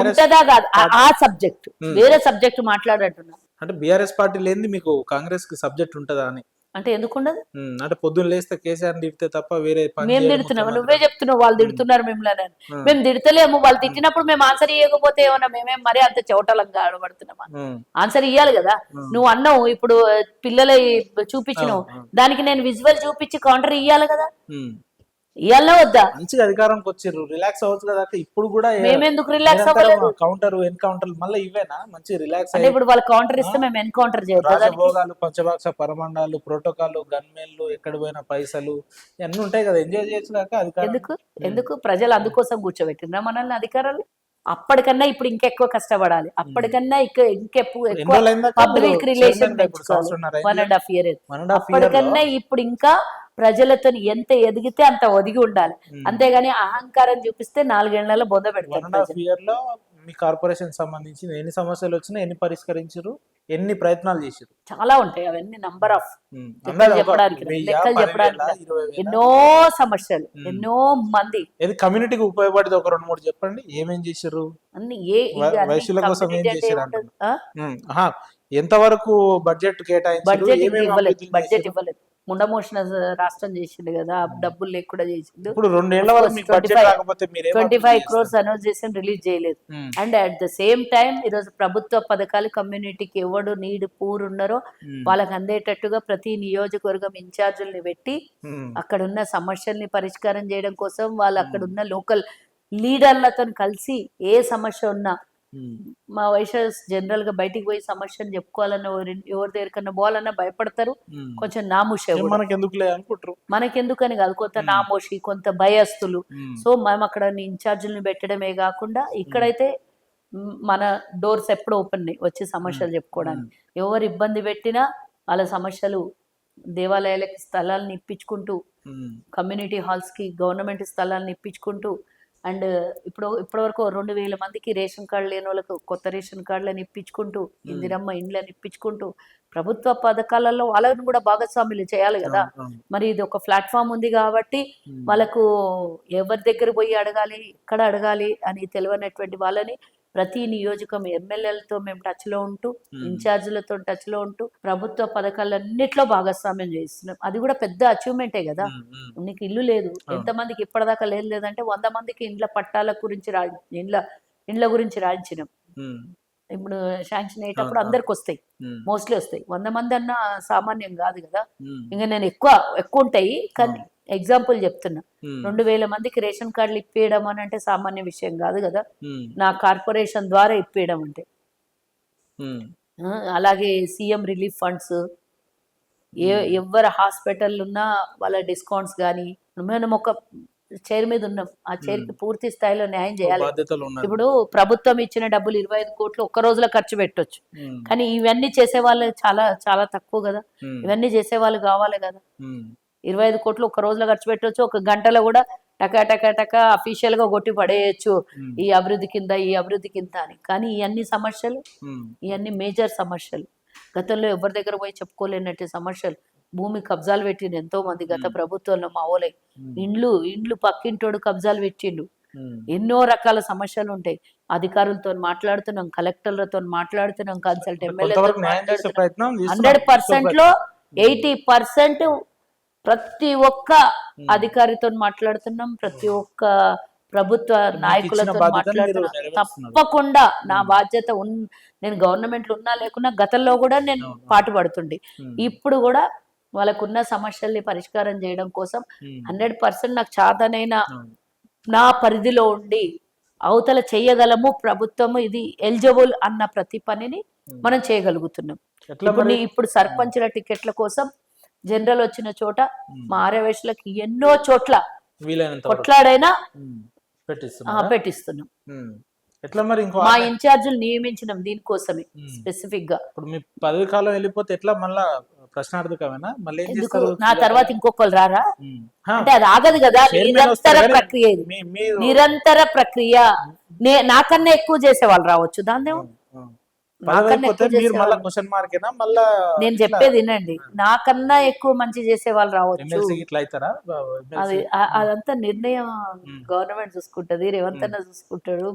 ఉంటదా కాదు, ఆ సబ్జెక్ట్ వేరే సబ్జెక్ట్ మాట్లాడట్టున్నా. అంటే బీఆర్ఎస్ పార్టీ లేనిది మీకు కాంగ్రెస్ కి సబ్జెక్ట్ ఉంటదా అని? అంటే ఎందుకుండదు? అంటే పొద్దున్న లేస్తే కేసీఆర్ తిడితే తప్ప వేరే మేము తిడుతున్నాము? నువ్వే చెప్తున్నావు వాళ్ళు తిడుతున్నారు మిమ్మల్ని. మేము తిడతలేము. వాళ్ళు తిట్టినప్పుడు మేము ఆన్సర్ ఇవ్వకపోతే ఏమన్నా మేమేం మరీ అంత చోటలంగా ఆడబడుతున్నామా? ఆన్సర్ ఇవ్వాలి కదా. నువ్వు అన్నావు ఇప్పుడు పిల్లల చూపించినావు, దానికి నేను విజువల్ చూపించి కౌంటర్ ఇవ్వాలి కదా. ఇవ్వాలా వద్దా? మంచిగా అధికారంకి వచ్చారు, రిలాక్స్ అవ్వచ్చు కదా. ఇప్పుడు కూడా మేమెందుకు రిలాక్స్ అవ్వలేదు? కౌంటర్ ఎన్కౌంటర్ మళ్ళీ ఇవేనా మంచి రిలాక్స్? అంటే ఇప్పుడు వాళ్ళు కౌంటర్ ఇస్తే మేము ఎన్కౌంటర్ చేయాలి. రాజభోగాలు, పంచభాక్ష పరమండాలు, ప్రోటోకాల్, గన్మెన్లు, ఎక్కడ పోయిన పైసలు ఇవన్నీ ఉంటాయి కదా, ఎంజాయ్ చేయొచ్చు కాక అధికారం. ఎందుకు ప్రజలు అందుకోసం కూర్చోబెట్టిండ్రా మనల్ని అధికారులు? అప్పటికన్నా ఇప్పుడు ఇంకెక్కువ కష్టపడాలి. అప్పటికన్నా ఇంకెక్కువ పబ్లిక్ రిలేషన్ పెంచుకోవాలి. 1.5 year. అప్పటికన్నా ఇప్పుడు ఇంకా ప్రజలతో ఎంత ఎదిగితే అంత ఒదిగి ఉండాలి. అంతేగాని అహంకారం చూపిస్తే 4 ఏళ్లలో బొంద పెడతారు. 1.5 year లో మీ కార్పొరేషన్ సంబంధించి ఎన్ని సమస్యలు వచ్చినా, ఎన్ని పరిష్కరించారు, ఎన్ని ప్రయత్నాలు చేశారు? చాలా ఉంటాయి, అవన్నీ నంబర్ ఆఫ్ చెప్పడానికి, లెక్కలు చెప్పడానికి. ఎన్నో సమస్యలు, ఎన్నో మంది. కమ్యూనిటీకి ఉపయోగపడేది ఒక 2-3 చెప్పండి. ఏమేం చేశారు? అన్ని వైశ్యుల కోసం ఏం చేశారు? ఎంతవరకు బడ్జెట్ కేటాయించారు? బడ్జెట్ ఇవ్వలేదు. ముండమోషణ రాష్ట్రం చేసిండు కదా, డబ్బులు లేకుండా చేసిండు. ఇప్పుడు 2 ఏళ్ల వరకు 25 crores అనౌన్స్ చేసి రిలీజ్ చేయలేదు. And at the same time ఈరోజు ప్రభుత్వ పథకాలు కమ్యూనిటీకి ఎవడు నీడ్ పూర్ ఉన్నారో వాళ్ళకి అందేటట్టుగా ప్రతి నియోజకవర్గం ఇన్ఛార్జుల్ని పెట్టి అక్కడ ఉన్న సమస్యల్ని పరిష్కారం చేయడం కోసం వాళ్ళు అక్కడ ఉన్న లోకల్ లీడర్లతో కలిసి ఏ సమస్య ఉన్నా, మా వైశ్యస్ జనరల్ గా బయటికి పోయి సమస్యను చెప్పుకోవాలన్న ఎవరి దగ్గరకన్నా పోవాలన్నా భయపడతారు. కొంచెం నామోషి, మనకెందుకని కాదు, కొంత నామోషి, కొంత భయస్తులు. సో మేము అక్కడ ఇన్ఛార్జీలను పెట్టడమే కాకుండా ఇక్కడైతే మన డోర్స్ ఎప్పుడు ఓపెన్ వచ్చి సమస్యలు చెప్పుకోవడానికి. ఎవరు ఇబ్బంది పెట్టినా వాళ్ళ సమస్యలు దేవాలయాలకి స్థలాలను ఇప్పించుకుంటూ, కమ్యూనిటీ హాల్స్ కి గవర్నమెంట్ స్థలాలను ఇప్పించుకుంటూ, అండ్ ఇప్పటివరకు 2,000 మందికి రేషన్ కార్డు లేని వాళ్ళకు కొత్త రేషన్ కార్డులను ఇప్పించుకుంటూ, ఇందిరమ్మ ఇండ్లను ఇప్పించుకుంటూ, ప్రభుత్వ పథకాలలో వాళ్ళని కూడా భాగస్వాములు చేయాలి కదా. మరి ఇది ఒక ప్లాట్ఫామ్ ఉంది కాబట్టి వాళ్ళకు ఎవరి దగ్గర పోయి అడగాలి, ఎక్కడ అడగాలి అని తెలియనటువంటి వాళ్ళని ప్రతి నియోజకం ఎమ్మెల్యేలతో మేము టచ్ లో ఉంటూ, ఇన్ఛార్జీలతో టచ్ లో ఉంటూ ప్రభుత్వ పథకాలన్నిట్లో భాగస్వామ్యం చేస్తున్నాం. అది కూడా పెద్ద అచీవ్మెంటే కదా. నీకు ఇల్లు లేదు, ఎంతమందికి ఇప్పటిదాకా లేదంటే 100 మందికి ఇండ్ల పట్టాల గురించి ఇండ్ల గురించి రాయించినాం. ఇప్పుడు శాంక్షన్ అయ్యేటప్పుడు అందరికి వస్తాయి, మోస్ట్లీ వస్తాయి. 100 మంది అన్నా సామాన్యం కాదు కదా. ఇంకా నేను ఎక్కువ ఉంటాయి కానీ ఎగ్జాంపుల్ చెప్తున్నా. 2,000 మందికి రేషన్ కార్డులు ఇప్పియడం అని అంటే సామాన్య విషయం కాదు కదా. నా కార్పొరేషన్ ద్వారా ఇప్పియడం అంటే అలాగే సీఎం రిలీఫ్ ఫండ్స్, ఎవరి హాస్పిటల్ ఉన్నా వాళ్ళ డిస్కౌంట్స్ కానీ, మనం ఒక చైర్ మీద ఉన్నాం, ఆ చైర్కి పూర్తి స్థాయిలో న్యాయం చేయాలి. బాధ్యతలు ఉన్నాయి. ఇప్పుడు ప్రభుత్వం ఇచ్చిన డబ్బులు 25 కోట్లు ఒక్క రోజులో ఖర్చు పెట్టొచ్చు, కానీ ఇవన్నీ చేసే వాళ్ళు చాలా చాలా తక్కువ కదా. ఇవన్నీ చేసే వాళ్ళు కావాలి కదా. 25 కోట్లు ఒక్క రోజులో ఖర్చు పెట్టొచ్చు, ఒక గంటలో కూడా టకా టకా టకా అఫీషియల్ గా కొట్టి పడేయచ్చు ఈ అభివృద్ధి కింద ఈ అభివృద్ధి కింద అని. కానీ ఇవన్నీ సమస్యలు, ఇవన్నీ మేజర్ సమస్యలు, గతంలో ఎవరి దగ్గర పోయి చెప్పుకోలేనట్టు సమస్యలు. భూమి కబ్జాలు పెట్టిండు ఎంతో మంది గత ప్రభుత్వంలో, మా ఓలే ఇండ్లు పక్కింటోడు కబ్జాలు పెట్టిండు. ఎన్నో రకాల సమస్యలు ఉంటాయి. అధికారులతో మాట్లాడుతున్నాం, కలెక్టర్లతో మాట్లాడుతున్నాం, కన్సల్ట్ ఎమ్మెల్యేతో మాట్లాడుతున్నాం. 100% లో 80% ప్రతి ఒక్క అధికారితో మాట్లాడుతున్నాం, ప్రతి ఒక్క ప్రభుత్వ నాయకులతో మాట్లాడుతున్నాం. తప్పకుండా నా బాధ్యత నేను గవర్నమెంట్ లో ఉన్నా లేకున్నా గతంలో కూడా నేను పాటుపడుతుండే, ఇప్పుడు కూడా వాళ్ళకున్న సమస్యల్ని పరిష్కారం చేయడం కోసం 100% నాకు చాతనైన నా పరిధిలో ఉండి అవతల చేయగలము. ప్రభుత్వము ఇది ఎలిజిబుల్ అన్న ప్రతి పనిని మనం చేయగలుగుతున్నాం. ఇప్పుడు సర్పంచుల టికెట్ల కోసం జనరల్ వచ్చిన చోట మా ఆర్యవేశ్లకి ఎన్నో చోట్ల కొట్లాడైనా పెట్టిస్తున్నాం. ఎట్లా మరి మా ఇన్ఛార్జీలు నియమించినాం దీనికోసమే స్పెసిఫిక్ గా. ఇప్పుడు మీ పదవి కాలం వెళ్ళిపోతే ఎట్లా మళ్ళా ప్రశ్నార్థకమేనా? మళ్ళీ నా తర్వాత ఇంకొకరు రారా అంటే అది ఆగదు కదా. నిరంతర ప్రక్రియ, నిరంతర ప్రక్రియ. నాకన్నా ఎక్కువ చేసే వాళ్ళు రావచ్చు, దాన్ని నేను చెప్పేది వినండి. నాకన్నా ఎక్కువ మంచి చేసే వాళ్ళు రావచ్చు, అది అదంతా నిర్ణయం గవర్నమెంట్ చూసుకుంటది, రేవంత్ అన్న చూసుకుంటాడు.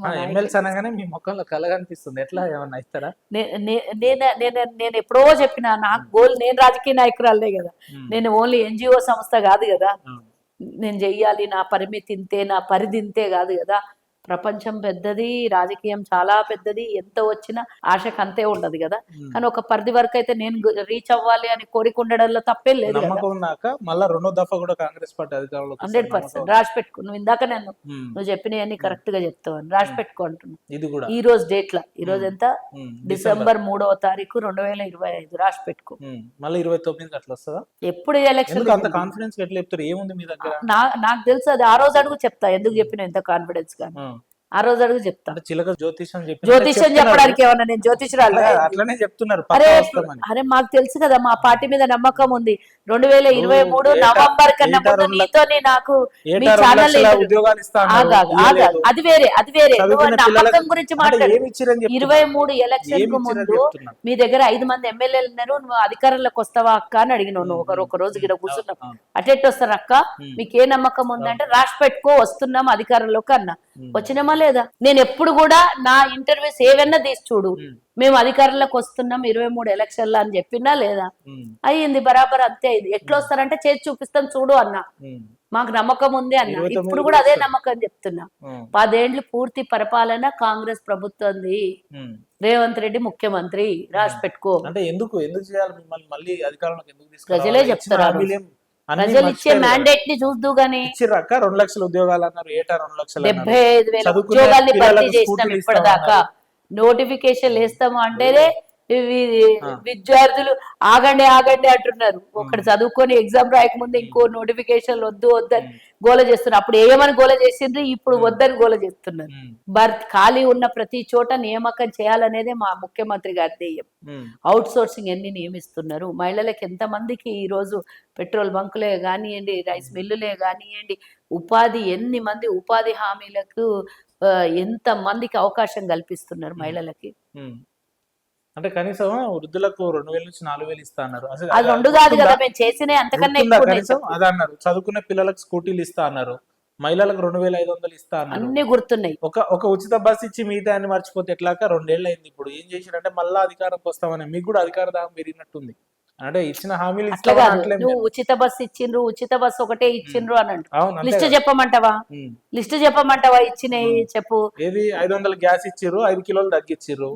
నేను ఎప్పుడో చెప్పిన నాకు గోల్, నేను రాజకీయ నాయకురాలే కదా, నేను ఓన్లీ NGO సంస్థ కాదు కదా, నేను చెయ్యాలి, నా పరిమితి ఇంతే, నా పరిధి ఇంతే కాదు కదా. ప్రపంచం పెద్దది, రాజకీయం చాలా పెద్దది, ఎంత వచ్చినా ఆశకు అంతే ఉండదు కదా. కానీ ఒక పరిధి వరకు అయితే నేను రీచ్ అవ్వాలి అని కోరిక ఉండడంలో తప్పే లేదు. 100% రాసి పెట్టుకో. నువ్వు ఇందాక నువ్వు చెప్పినవన్నీ కరెక్ట్ గా చెప్తావు అని రాసి పెట్టుకో అంటున్నా. ఈ రోజు డేట్ లా, ఈ రోజు ఎంత, డిసెంబర్ 3వ తారీఖు 2025 రాసి పెట్టుకో. ఎప్పుడు ఎలక్షన్ నాకు తెలుసు, అది ఆ రోజు అడుగు చెప్తా ఎందుకు చెప్పిన ఎంత కాన్ఫిడెన్స్ గా. ఆ రోజు అడుగు చెప్తా. జ్యోతిష్యం చెప్పడానికి ఏమన్నా నేను జ్యోతిష్యురాలు? అరే మాకు తెలుసు కదా, మా పార్టీ మీద నమ్మకం ఉంది. 2023 నవంబర్ కన్నా ముందు నీతోనే నాకు మీ ఛానల్ అది వేరే, అది వేరే. నమ్మకం గురించి మాట్లాడు. 23 ఎలక్షన్ కు ముందు మీ దగ్గర 5 మంది ఎమ్మెల్యేలు ఉన్నారు, నువ్వు అధికారంలోకి వస్తావా అక్క అని అడిగినావు. నువ్వు ఒక రోజు గిడ కూర్చున్నావు. అటెట్ వస్తారు అక్క, మీకు ఏ నమ్మకం ఉందంటే రాసి పెట్టుకో, వస్తున్నాం అధికారంలోకి అన్నా. వచ్చినామా లేదా? నేను ఎప్పుడు కూడా నా ఇంటర్వ్యూస్ ఏవన్నా తీసి చూడు, మేము అధికారంలోకి వస్తున్నాం 23 ఎలక్షన్లు అని చెప్పినా లేదా? అయ్యింది బరాబర్ అంతే. అయింది. ఎట్లా వస్తారంటే చేసి చూపిస్తాం చూడు అన్నా, మాకు నమ్మకం ఉంది అన్న. ఇప్పుడు కూడా అదే నమ్మకం చెప్తున్నా. 10 ఏళ్లు పూర్తి పరిపాలన కాంగ్రెస్ ప్రభుత్వంది, రేవంత్ రెడ్డి ముఖ్యమంత్రి, రాసి పెట్టుకో. అంటే ఎందుకు చేయాలి మిమ్మల్ని మళ్ళీ అధికారంలోకి? ఎందుకు తీసుకురావాలి? ప్రజలే చెప్తారు. ప్రజలు ఇచ్చే మ్యాండేట్ ని చూద్దు గానీ 2 లక్షల ఉద్యోగాలు అన్నారు, ఏటా 2 లక్షలు, 75,000 ఉద్యోగాల్ని భర్తీ చేసినాం ఇప్పటిదాకా. నోటిఫికేషన్ వేస్తాము అంటేనే విద్యార్థులు ఆగండి ఆగండి అంటున్నారు. ఒకటి చదువుకొని ఎగ్జామ్ రాయకముందు ఇంకో నోటిఫికేషన్ వద్దని గోల చేస్తున్నారు. అప్పుడు ఏమని గోల చేసిండ్రు, ఇప్పుడు వద్దని గోల చేస్తున్నారు. ఖాళీ ఉన్న ప్రతి చోట నియామకం చేయాలనేదే మా ముఖ్యమంత్రి గారి ధ్యేయం. అవుట్ సోర్సింగ్ ఎన్ని నియమిస్తున్నారు, మహిళలకు ఎంతమందికి ఈ రోజు పెట్రోల్ బంకులే కానివ్వండి, రైస్ మిల్లులే కానివ్వండి, ఉపాధి ఎన్ని మంది ఉపాధి హామీలకు ఎంత మందికి అవకాశం కల్పిస్తున్నారు మహిళలకి. అంటే కనీసం వృద్ధులకు 2,000 నుంచి 4,000 ఇస్తా అన్నారు. అది 2 కాదు కదా, మేము చేసిన అంతకన్నా అది అన్నారు. చదువుకునే పిల్లలకు స్కూటీలు ఇస్తా అన్నారు, మహిళలకు 2,500 ఇస్తా అన్నారు. అన్ని గుర్తున్నాయి. ఒక ఉచిత బస్ ఇచ్చి మిగతా అని మర్చిపోతే ఎట్లాక 2 ఏళ్ళు అయింది. ఇప్పుడు ఏం చేసిరంటే మళ్ళా అధికారంకి వస్తామని మీకు కూడా అధికార దాహం పెరిగినట్టుంది. అంటే ఇచ్చిన హామీలు నువ్వు ఉచిత బస్ ఇచ్చిండ్రు, ఉచిత బస్ ఒకటే ఇచ్చిండ్రు అని అంటారు. లిస్ట్ చెప్పమంటావా? లిస్ట్ చెప్పమంటావా? ఇచ్చినవి చెప్పు. ఏది 500 గ్యాస్ ఇచ్చిర్రు, 5 కిలోలు తగ్గిచ్చిర్రు,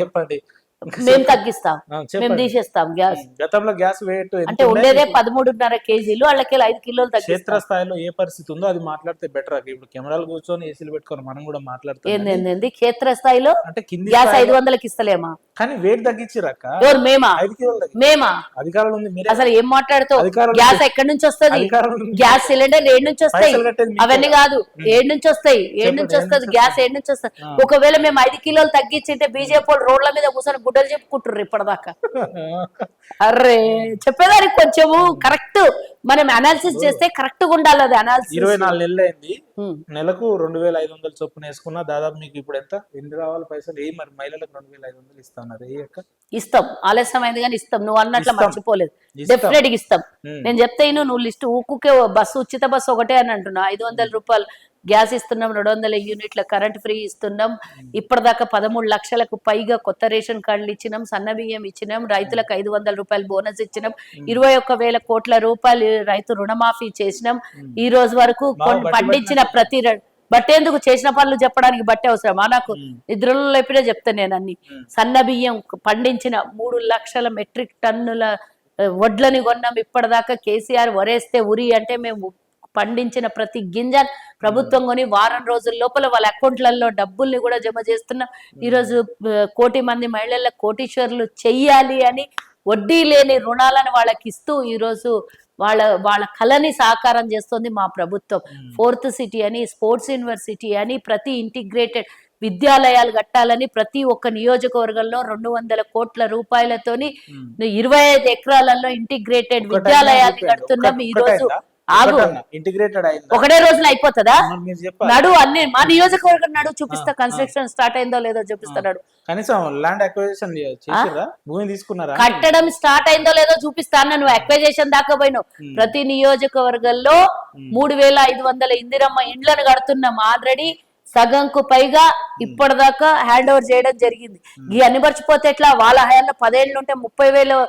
చెప్పండి. మేము తగ్గిస్తాం, ఆ, మేము చెప్పండి. తీసేస్తాం గ్యాస్. గతంలో గ్యాస్ వెయిట్ అంటే ఉండేదే 13.5 కేజీలు, వాళ్ళకి 5 కిలోలు తగ్గిస్తాం. క్షేత్రస్థాయిలో ఏ పరిస్థితి ఉందో అది మాట్లాడితే బెటర్. ఇప్పుడు కెమెరాలు కూర్చొని ఏసీలు పెట్టుకొని మనం కూడా మాట్లాడుతాం. ఏంది క్షేత్ర స్థాయిలో అంటే కింది గ్యాస్ స్థాయిలో 500కి ఇస్తలేమా? కానీ వెయిట్ తగ్గించిరక్క. ఎవరు? మేమా? 5 కిలోలు తగ్గించి మేమా? అధికారులు ఉంది మీరే. అసలు ఏం మాట్లాడుతావు? అధికారులు గ్యాస్ ఎక్కడి నుంచి వస్తది? అధికారులు ఉంది. గ్యాస్ సిలిండర్ ఏడు నుంచి వస్తాయి? పైసలు కట్టేది మీకే అవన్నీ కదా. కాదు, ఏడు నుంచి వస్తాయి? ఏడు నుంచి చెప్పండి, వస్తుంది ఏడు నుంచి గ్యాస్? ఏడు నుంచి వస్తుంది? ఆ. ఒకవేళ మేము 5 కిలోలు తగ్గించింటే బీజేపీ వాళ్ళు రోడ్ల మీద కూర్చొని గుడ్డలు చెప్పుకుంటుర్రు ఇప్పటిదాకా. అర్రే చెప్పేదానికి కొంచెము కరెక్ట్ మనం అనాలిసిస్ చేస్తే కరెక్ట్ గా ఉండాలి. అది అనాలిసిస్. 24 నెలలు అయింది. నెలకు 2500 చొప్పున వేసుకున్నా దాదాపు మీకు ఇప్పుడు ఎన్ని రావాలి పైసలు? మరి మహిళలకు 2500 ఇస్తున్నారు. ఏ అక్క? ఇస్తాం, ఆలస్యం అయింది కానీ ఇస్తాం. నువ్వు అన్నట్లు ఇస్తాం. మర్చిపోలేదు, ఇస్తాం. డెఫినెట్ గా ఇస్తాం. ఉమ్. నేను చెప్తే నువ్వు లిస్ట్ ఊకుకే బస్సు ఉచిత బస్సు ఒకటే అని అంటున్నా. 500 రూపాయలు గ్యాస్ ఇస్తున్నాం, 200 యూనిట్ల కరెంట్ ఫ్రీ ఇస్తున్నాం. ఇప్పటిదాకా 13 లక్షలకు పైగా కొత్త రేషన్ కార్డులు ఇచ్చినాం, సన్న బియ్యం ఇచ్చినాం, రైతులకు 500 రూపాయలు బోనస్ ఇచ్చినాం, 21,000 కోట్ల రూపాయలు రైతు రుణమాఫీ చేసినాం. ఈ రోజు వరకు పండించిన ప్రతి బట్టేందుకు చేసిన పనులు చెప్పడానికి బట్టే అవసరమా నాకు? నిద్రలో లేపినే చెప్తాను నేను అన్ని. సన్న బియ్యం పండించిన 3 లక్షల మెట్రిక్ టన్నుల వడ్లని కొన్నాం. ఇప్పటిదాకా కేసీఆర్ వరేస్తే ఉరి అంటే మేము పండించిన ప్రతి గింజ ప్రభుత్వం కొని వారం రోజుల లోపల వాళ్ళ అకౌంట్లలో డబ్బుల్ని కూడా జమ చేస్తున్నాం. ఈరోజు 1 కోటి మంది మహిళల కోటీశ్వరులు చెయ్యాలి అని వడ్డీ లేని రుణాలను వాళ్ళకి ఇస్తూ ఈరోజు వాళ్ళ కళని సాకారం చేస్తుంది మా ప్రభుత్వం. 4th సిటీ అని, స్పోర్ట్స్ యూనివర్సిటీ అని, ప్రతి ఇంటిగ్రేటెడ్ విద్యాలయాలు కట్టాలని ప్రతి ఒక్క నియోజకవర్గంలో 200 కోట్ల రూపాయలతోని 25 ఎకరాలలో ఇంటిగ్రేటెడ్ విద్యాలయాన్ని కడుతున్నాం. ఈ రోజు ఆగు, ఇంటిగ్రేటెడ్ అయింది ఒకటే రోజులో అయిపోతుందా? మీరు చెప్పాలి. నడు అన్ని మా నియోజకవర్గం నడు చూపిస్తా. కన్స్ట్రక్షన్ స్టార్ట్ అయిందో లేదో చూపిస్తున్నాడు. కనీసం ల్యాండ్ అక్విజిషన్ చేసిరా? భూమి తీసుకున్నారా? కట్టడం స్టార్ట్ అయిందో లేదో చూపిస్తాను. నువ్వు అక్వైజేషన్ దాకా పోయినావు. ప్రతి నియోజకవర్గంలో 3,500 ఇందిరమ్మ ఇండ్లను కడుతున్నాం. ఆల్రెడీ సగంకు పైగా ఇప్పటిదాకా హ్యాండ్ ఓవర్ చేయడం జరిగింది. ఈ అన్ని మర్చిపోతే ఎట్లా? వాళ్ళ హయాంలో 10 ఏళ్ళు ఉంటే 30,000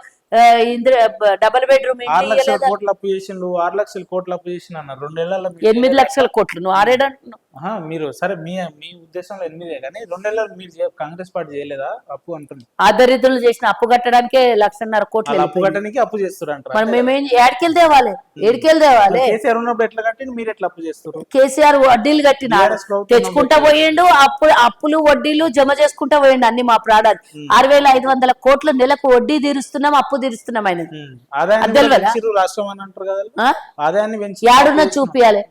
డబుల్ బెడ్రూమ్ 6 లక్షల కోట్ల అప్పు చేసిండు, 6 లక్షల కోట్ల అప్పు చేసిన అన్నారు 2 నెలల్లో. 8 లక్షల కోట్లు నువ్వు ఆరేడంటున్నావు. మీరు సరే మీ ఉద్దేశంలో 8 కానీ 2 నెలలు మీరు కాంగ్రెస్ పార్టీ చేయలేదా అప్పు అంటుంది? ఆదరితులు చేసిన అప్పు కట్టడానికే 1,50,000 కోట్లు. అప్పు కట్టడానికి అప్పు చేస్తారు. మరి మేమేం ఏడికెళ్ళి తేవాలి? కేసీఆర్ ఉన్నప్పుడు ఎట్లా కట్టి మీరు ఎట్లా అప్పు చేస్తారు? కేసీఆర్ వడ్డీలు కట్టినాడు, తెచ్చుకుంటా పోయిండు. అప్పులు వడ్డీలు జమ చేసుకుంటా పోయిండు అన్ని మా ప్రాడాలు. 6,500 కోట్లు నెలకు వడ్డీ తీరుస్తున్నాం, అప్పు తీరుస్తున్నాం. ఆయన రాష్ట్రం అని అంటారు కదా, ఆదాయాన్ని పెంచి ఏడున్న చూపియాలి,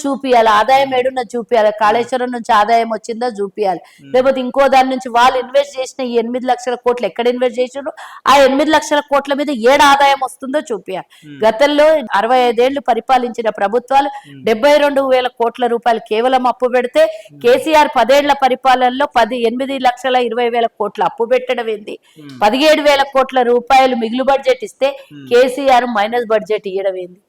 చూపియాలి. ఆదాయం ఏడున్న చూపియాలి. కాళేశ్వరం నుంచి ఆదాయం వచ్చిందో చూపియాలి. లేకపోతే ఇంకో దాని నుంచి వాళ్ళు ఇన్వెస్ట్ చేసిన ఈ 8 లక్షల కోట్లు ఎక్కడ ఇన్వెస్ట్ చేసారు? ఆ 8 లక్షల కోట్ల మీద ఏడు ఆదాయం వస్తుందో చూపియాలి. గతంలో 65 ఏళ్లు పరిపాలించిన ప్రభుత్వాలు 72,000 కోట్ల రూపాయలు కేవలం అప్పు పెడితే కేసీఆర్ 10 ఏళ్ల పరిపాలనలో 8,20,000 కోట్ల అప్పు పెట్టడం ఏంది? 17,000 కోట్ల రూపాయలు మిగులు బడ్జెట్ ఇస్తే కేసీఆర్ మైనస్ బడ్జెట్ ఇవ్వడం ఏంది?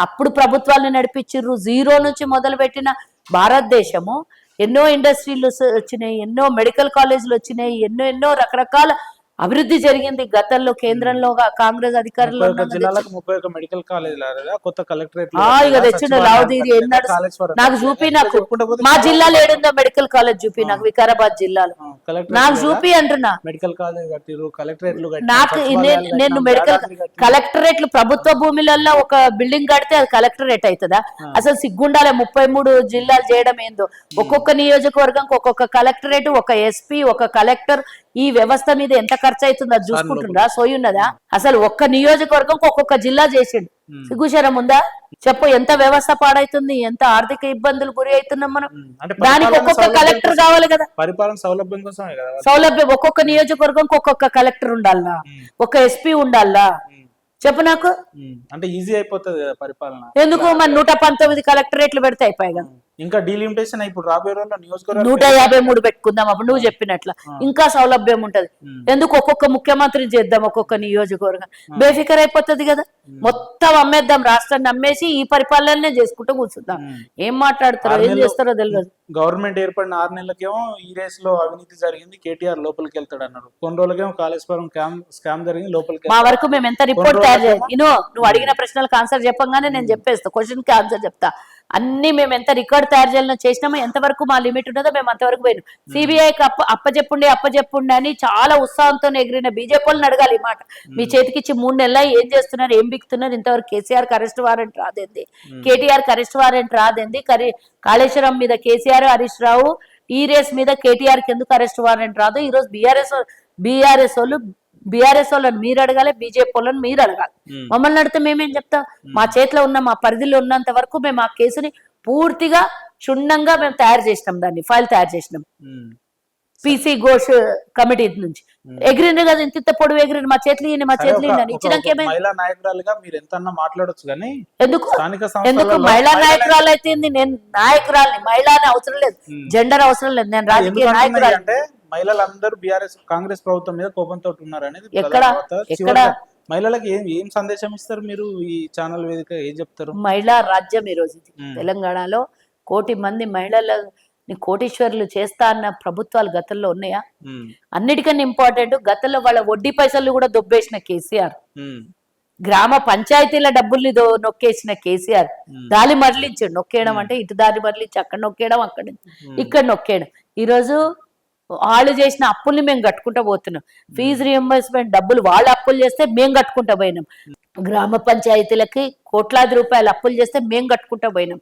అప్పుడు ప్రభుత్వాలను నడిపించారు. 0 నుంచి మొదలు పెట్టిన భారతదేశము ఎన్నో ఇండస్ట్రీలు వచ్చినాయి, ఎన్నో మెడికల్ కాలేజీలు వచ్చినాయి, ఎన్నో రకరకాల అభివృద్ధి జరిగింది. గతంలో కేంద్రంలో కాంగ్రెస్ అధికారంలో మెడికల్ కాలేజ్ కొత్త కలెక్టరేట్ ఇక తెచ్చిండు లావుదీరి ఎన్నాడు. నాకు చూపి, నాకు మా జిల్లాలో ఏడుందో మెడికల్ కాలేజ్ చూపి, నాకు వికారాబాద్ జిల్లాలో నాకు చూపి అంటున్నా. మెడికల్ కాలేజ్ కట్టిరు, కలెక్టరేట్లు నాకు నేను మెడికల్ కలెక్టరేట్లు ప్రభుత్వ భూములలో ఒక బిల్డింగ్ కడితే అది కలెక్టరేట్ అవుతుందా? అసలు సిగ్గుండాలి 33 జిల్లాలు చేయడం ఏందో. ఒక్కొక్క నియోజకవర్గం ఒక్కొక్క కలెక్టరేట్, ఒక ఎస్పీ, ఒక కలెక్టర్. ఈ వ్యవస్థ మీద ఎంత ఖర్చు అవుతుందో అది చూసుకుంటుందా? సోయున్నదా? అసలు ఒక్క నియోజకవర్గం ఒక్కొక్క జిల్లా చేసిండు. సిగ్గుశరం ఉందా? చెప్పు, ఎంత వ్యవస్థ పాడైతుంది, ఎంత ఆర్థిక ఇబ్బందులు గురి అవుతున్నాం మనం. దానికి ఒక్కొక్క కలెక్టర్ కావాలి కదా, పరిపాలన సౌలభ్యం కోసమే కదా. సౌలభ్యం ఒక్కొక్క నియోజకవర్గం ఒక్కొక్క కలెక్టర్ ఉండాలా, ఒక ఎస్పీ ఉండాలా? చెప్పు నాకు. అంటే ఈజీ అయిపోతుంది కదా పరిపాలన. ఎందుకు మరి 119 కలెక్టరేట్లు పెడితే అయిపోయాయి కదా. ఇంకా డీలిమిటేషన్ ఇప్పుడు రాబోయే రోజుల్లో నియోజకవర్గం 153 పెట్టుకుందాం. అప్పుడు నువ్వు చెప్పినట్ల ఇంకా సౌలభ్యం ఉంటది. ఎందుకు ఒక్కొక్క ముఖ్యమంత్రిని చేద్దాం ఒక్కొక్క నియోజకవర్గం, బేఫికర్ అయిపోతుంది కదా. మొత్తం అమ్మేద్దాం, రాష్ట్రాన్ని అమ్మేసి ఈ పరిపాలనే చేసుకుంటూ కూర్చుందాం. ఏం మాట్లాడతారో ఏం చేస్తారో తెలియదు. గవర్నమెంట్ ఏర్పడిన 6 నెలలకేమో ఈ రేస్ లో అవినీతి జరిగింది, కేటీఆర్ లోపలికి వెళ్తాడు అన్నారు. కొన్ని రోజులకేమో కాళేశ్వరం స్కామ్ జరిగింది, లోపలికి. మా వరకు మేము ఎంత రిపోర్ట్ తయారు చేయాలి. నువ్వు అడిగిన ప్రశ్నలకు ఆన్సర్ చెప్పంగానే నేను చెప్పేస్తా, క్వశ్చన్ కి ఆన్సర్ చెప్తా. అన్ని మేము ఎంత రికార్డ్ తయారు చేయాలనో చేసినామో, ఎంతవరకు మా లిమిట్ ఉన్నదో మేము అంతవరకు పోయినాం. సిబిఐకి అప్పచెప్పుండి అని చాలా ఉత్సాహంతో ఎగిరిన బీజేపీ వాళ్ళని అడగాలి ఈ మాట. మీ చేతికిచ్చి 3 నెలలు ఏం చేస్తున్నారు, ఏం బిక్తున్నారు? ఇంతవరకు కేసీఆర్ అరెస్ట్ వారెంట్ రాదేంది, కేటీఆర్ అరెస్ట్ వారెంట్ రాదేంది, కాళేశ్వరం మీద కేసీఆర్, హరీష్ రావు, ఈ రేస్ మీద కేటీఆర్ కి ఎందుకు అరెస్ట్ వారెంట్ రాదు? ఈ రోజు బీఆర్ఎస్ వాళ్ళని మీరు అడగాలి, బీజేపీ వాళ్ళని మీరు అడగాలి. మమ్మల్ని అడిగితే మేమేం చెప్తాం? మా చేతిలో ఉన్న, మా పరిధిలో ఉన్నంత వరకు మేము ఆ కేసుని పూర్తిగా క్షుణ్ణంగా మేము తయారు చేసినాం, దాన్ని ఫైల్ తయారు చేసినాం. పిసి ఘోష్ కమిటీ నుంచి ఎగిరింది కదా, ఇంత పొడవు ఎగిరింది, మా చేతులు ఇచ్చినాకేమే. మహిళా నాయకురాలుగా మీరు ఎంత మాట్లాడొచ్చు కానీ ఎందుకు మహిళా నాయకురాలు అయితే నేను నాయకురాలని, మహిళా అని అవసరం లేదు, జెండర్ అవసరం లేదు, నేను రాజకీయ నాయకురాలు. అంటే మహిళలందరూ బీఆర్ఎస్ కాంగ్రెస్ ప్రభుత్వం మీద కోపంతో ఉన్నారు అనేది ఎక్కడ మహిళలకు ఏం సందేశం ఇస్తారు మీరు ఈ ఛానల్ వేదిక, ఏం చెప్తారు? మహిళా రాజ్యం ఈ రోజు తెలంగాణలో 1 కోటి మంది మహిళలని కోటీశ్వరులు చేస్తా అన్న ప్రభుత్వాలు గతంలో ఉన్నాయా? అన్నిటికన్నా ఇంపార్టెంట్, గతంలో వాళ్ళ వడ్డీ పైసలు కూడా దొబ్బేసిన కేసీఆర్, గ్రామ పంచాయతీల డబ్బుల్ని నొక్కేసిన కేసీఆర్, దారి మరలించాడు. నొక్కేయడం అంటే ఇటు దారి మరలించి అక్కడ నొక్కేయడం, అక్కడ ఇక్కడ నొక్కేయడం. ఈరోజు వాళ్ళు చేసిన అప్పుల్ని మేము కట్టుకుంటూ పోతున్నాం. ఫీజు రియంబర్స్మెంట్ డబ్బులు వాళ్ళు అప్పులు చేస్తే మేము కట్టుకుంటూ పోయినాం. గ్రామ పంచాయతీలకి కోట్లాది రూపాయలు అప్పులు చేస్తే మేము కట్టుకుంటూ పోయినాం.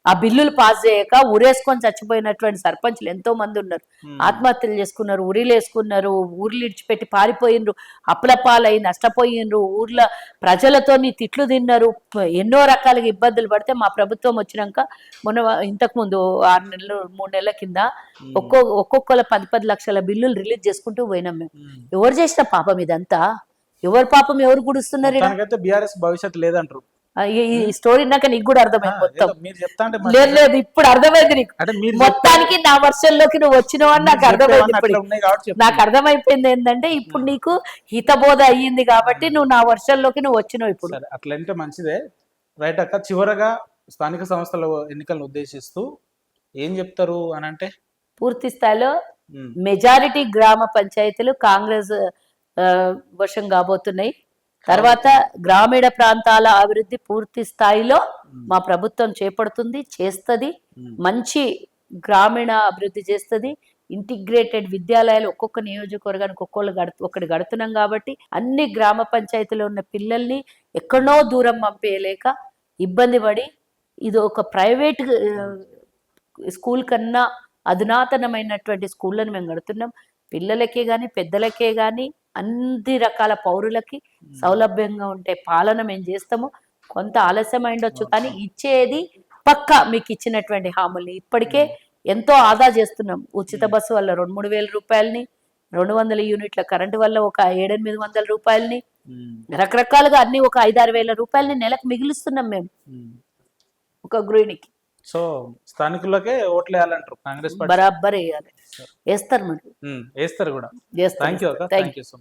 ఆ బిల్లులు పాస్ చేయక ఉరేసుకొని చచ్చిపోయినటువంటి సర్పంచ్లు ఎంతో మంది ఉన్నారు. ఆత్మహత్యలు చేసుకున్నారు, ఉరిలు వేసుకున్నారు, ఊర్లు ఇడిచిపెట్టి పారిపోయినరు, అప్పుల పాలై నష్టపోయినరు, ఊర్ల ప్రజలతోని తిట్లు తిన్నారు, ఎన్నో రకాలుగా ఇబ్బందులు పడితే మా ప్రభుత్వం వచ్చినాక ఇంతకు ముందు 6 నెలలు 3 నెలల కింద ఒక్కొక్కల 10 లక్షల బిల్లులు రిలీజ్ చేసుకుంటూ పోయినాం మేము. ఎవరు చేసిన పాపం ఇదంతా? ఎవరు పాపం ఎవరు గుడుస్తున్నారు? బీఆర్ఎస్ భవిష్యత్తు లేదంటారు. ఈ స్టోరీ నాక నీకు కూడా అర్థమైంది మొత్తం. లేదు ఇప్పుడు అర్థమైంది నీకు, మొత్తానికి నా వర్షంలోకి నువ్వు వచ్చినావు అని నాకు అర్థమైంది. ఇప్పుడు నాకు అర్థమైపోయింది ఏంటంటే, ఇప్పుడు నీకు హితబోధ అయ్యింది కాబట్టి నువ్వు నా వర్షంలోకి నువ్వు వచ్చినావు. ఇప్పుడు అట్లంటే మంచిదే, రైట్ అక్క. చివరగా స్థానిక సంస్థల ఎన్నికలను ఉద్దేశిస్తూ ఏం చెప్తారు అని అంటే, పూర్తి స్థాయిలో మెజారిటీ గ్రామ పంచాయతీలు కాంగ్రెస్ వశం కాబోతున్నాయి. తర్వాత గ్రామీణ ప్రాంతాల అభివృద్ధి పూర్తి స్థాయిలో మా ప్రభుత్వం చేపడుతుంది, చేస్తుంది. మంచి గ్రామీణ అభివృద్ధి చేస్తుంది. ఇంటిగ్రేటెడ్ విద్యాలయాలు ఒక్కొక్క నియోజకవర్గానికి ఒకటి గడుతున్నాం కాబట్టి అన్ని గ్రామ పంచాయతీలో ఉన్న పిల్లల్ని ఎక్కడో దూరం పంపేయలేక ఇబ్బంది పడి, ఇది ఒక ప్రైవేట్ స్కూల్ కన్నా అధునాతనమైనటువంటి స్కూళ్ళని మేము గడుతున్నాం. పిల్లలకే కానీ పెద్దలకే కానీ అన్ని రకాల పౌరులకి సౌలభ్యంగా ఉంటే పాలన మేము చేస్తాము. కొంత ఆలస్యం అయిండొచ్చు కానీ ఇచ్చేది పక్కా మీకు ఇచ్చినటువంటి హామీల్ని ఇప్పటికే ఎంతో ఆదా చేస్తున్నాం. ఉచిత బస్సు వల్ల 2-3 వేల రూపాయలని, 200 యూనిట్ల కరెంటు వల్ల ఒక 700-800 రూపాయలని, రకరకాలుగా అన్ని ఒక 5-6 వేల రూపాయలని నెలకు మిగిలిస్తున్నాం మేము ఒక గృహిణికి. సో స్థానికులకే ఓట్లు వేయాలంటారు కాంగ్రెస్ పార్టీ? బరాబర్ వేయాలి, వేస్తారు మరి, వేస్తారు కూడా. Thank you.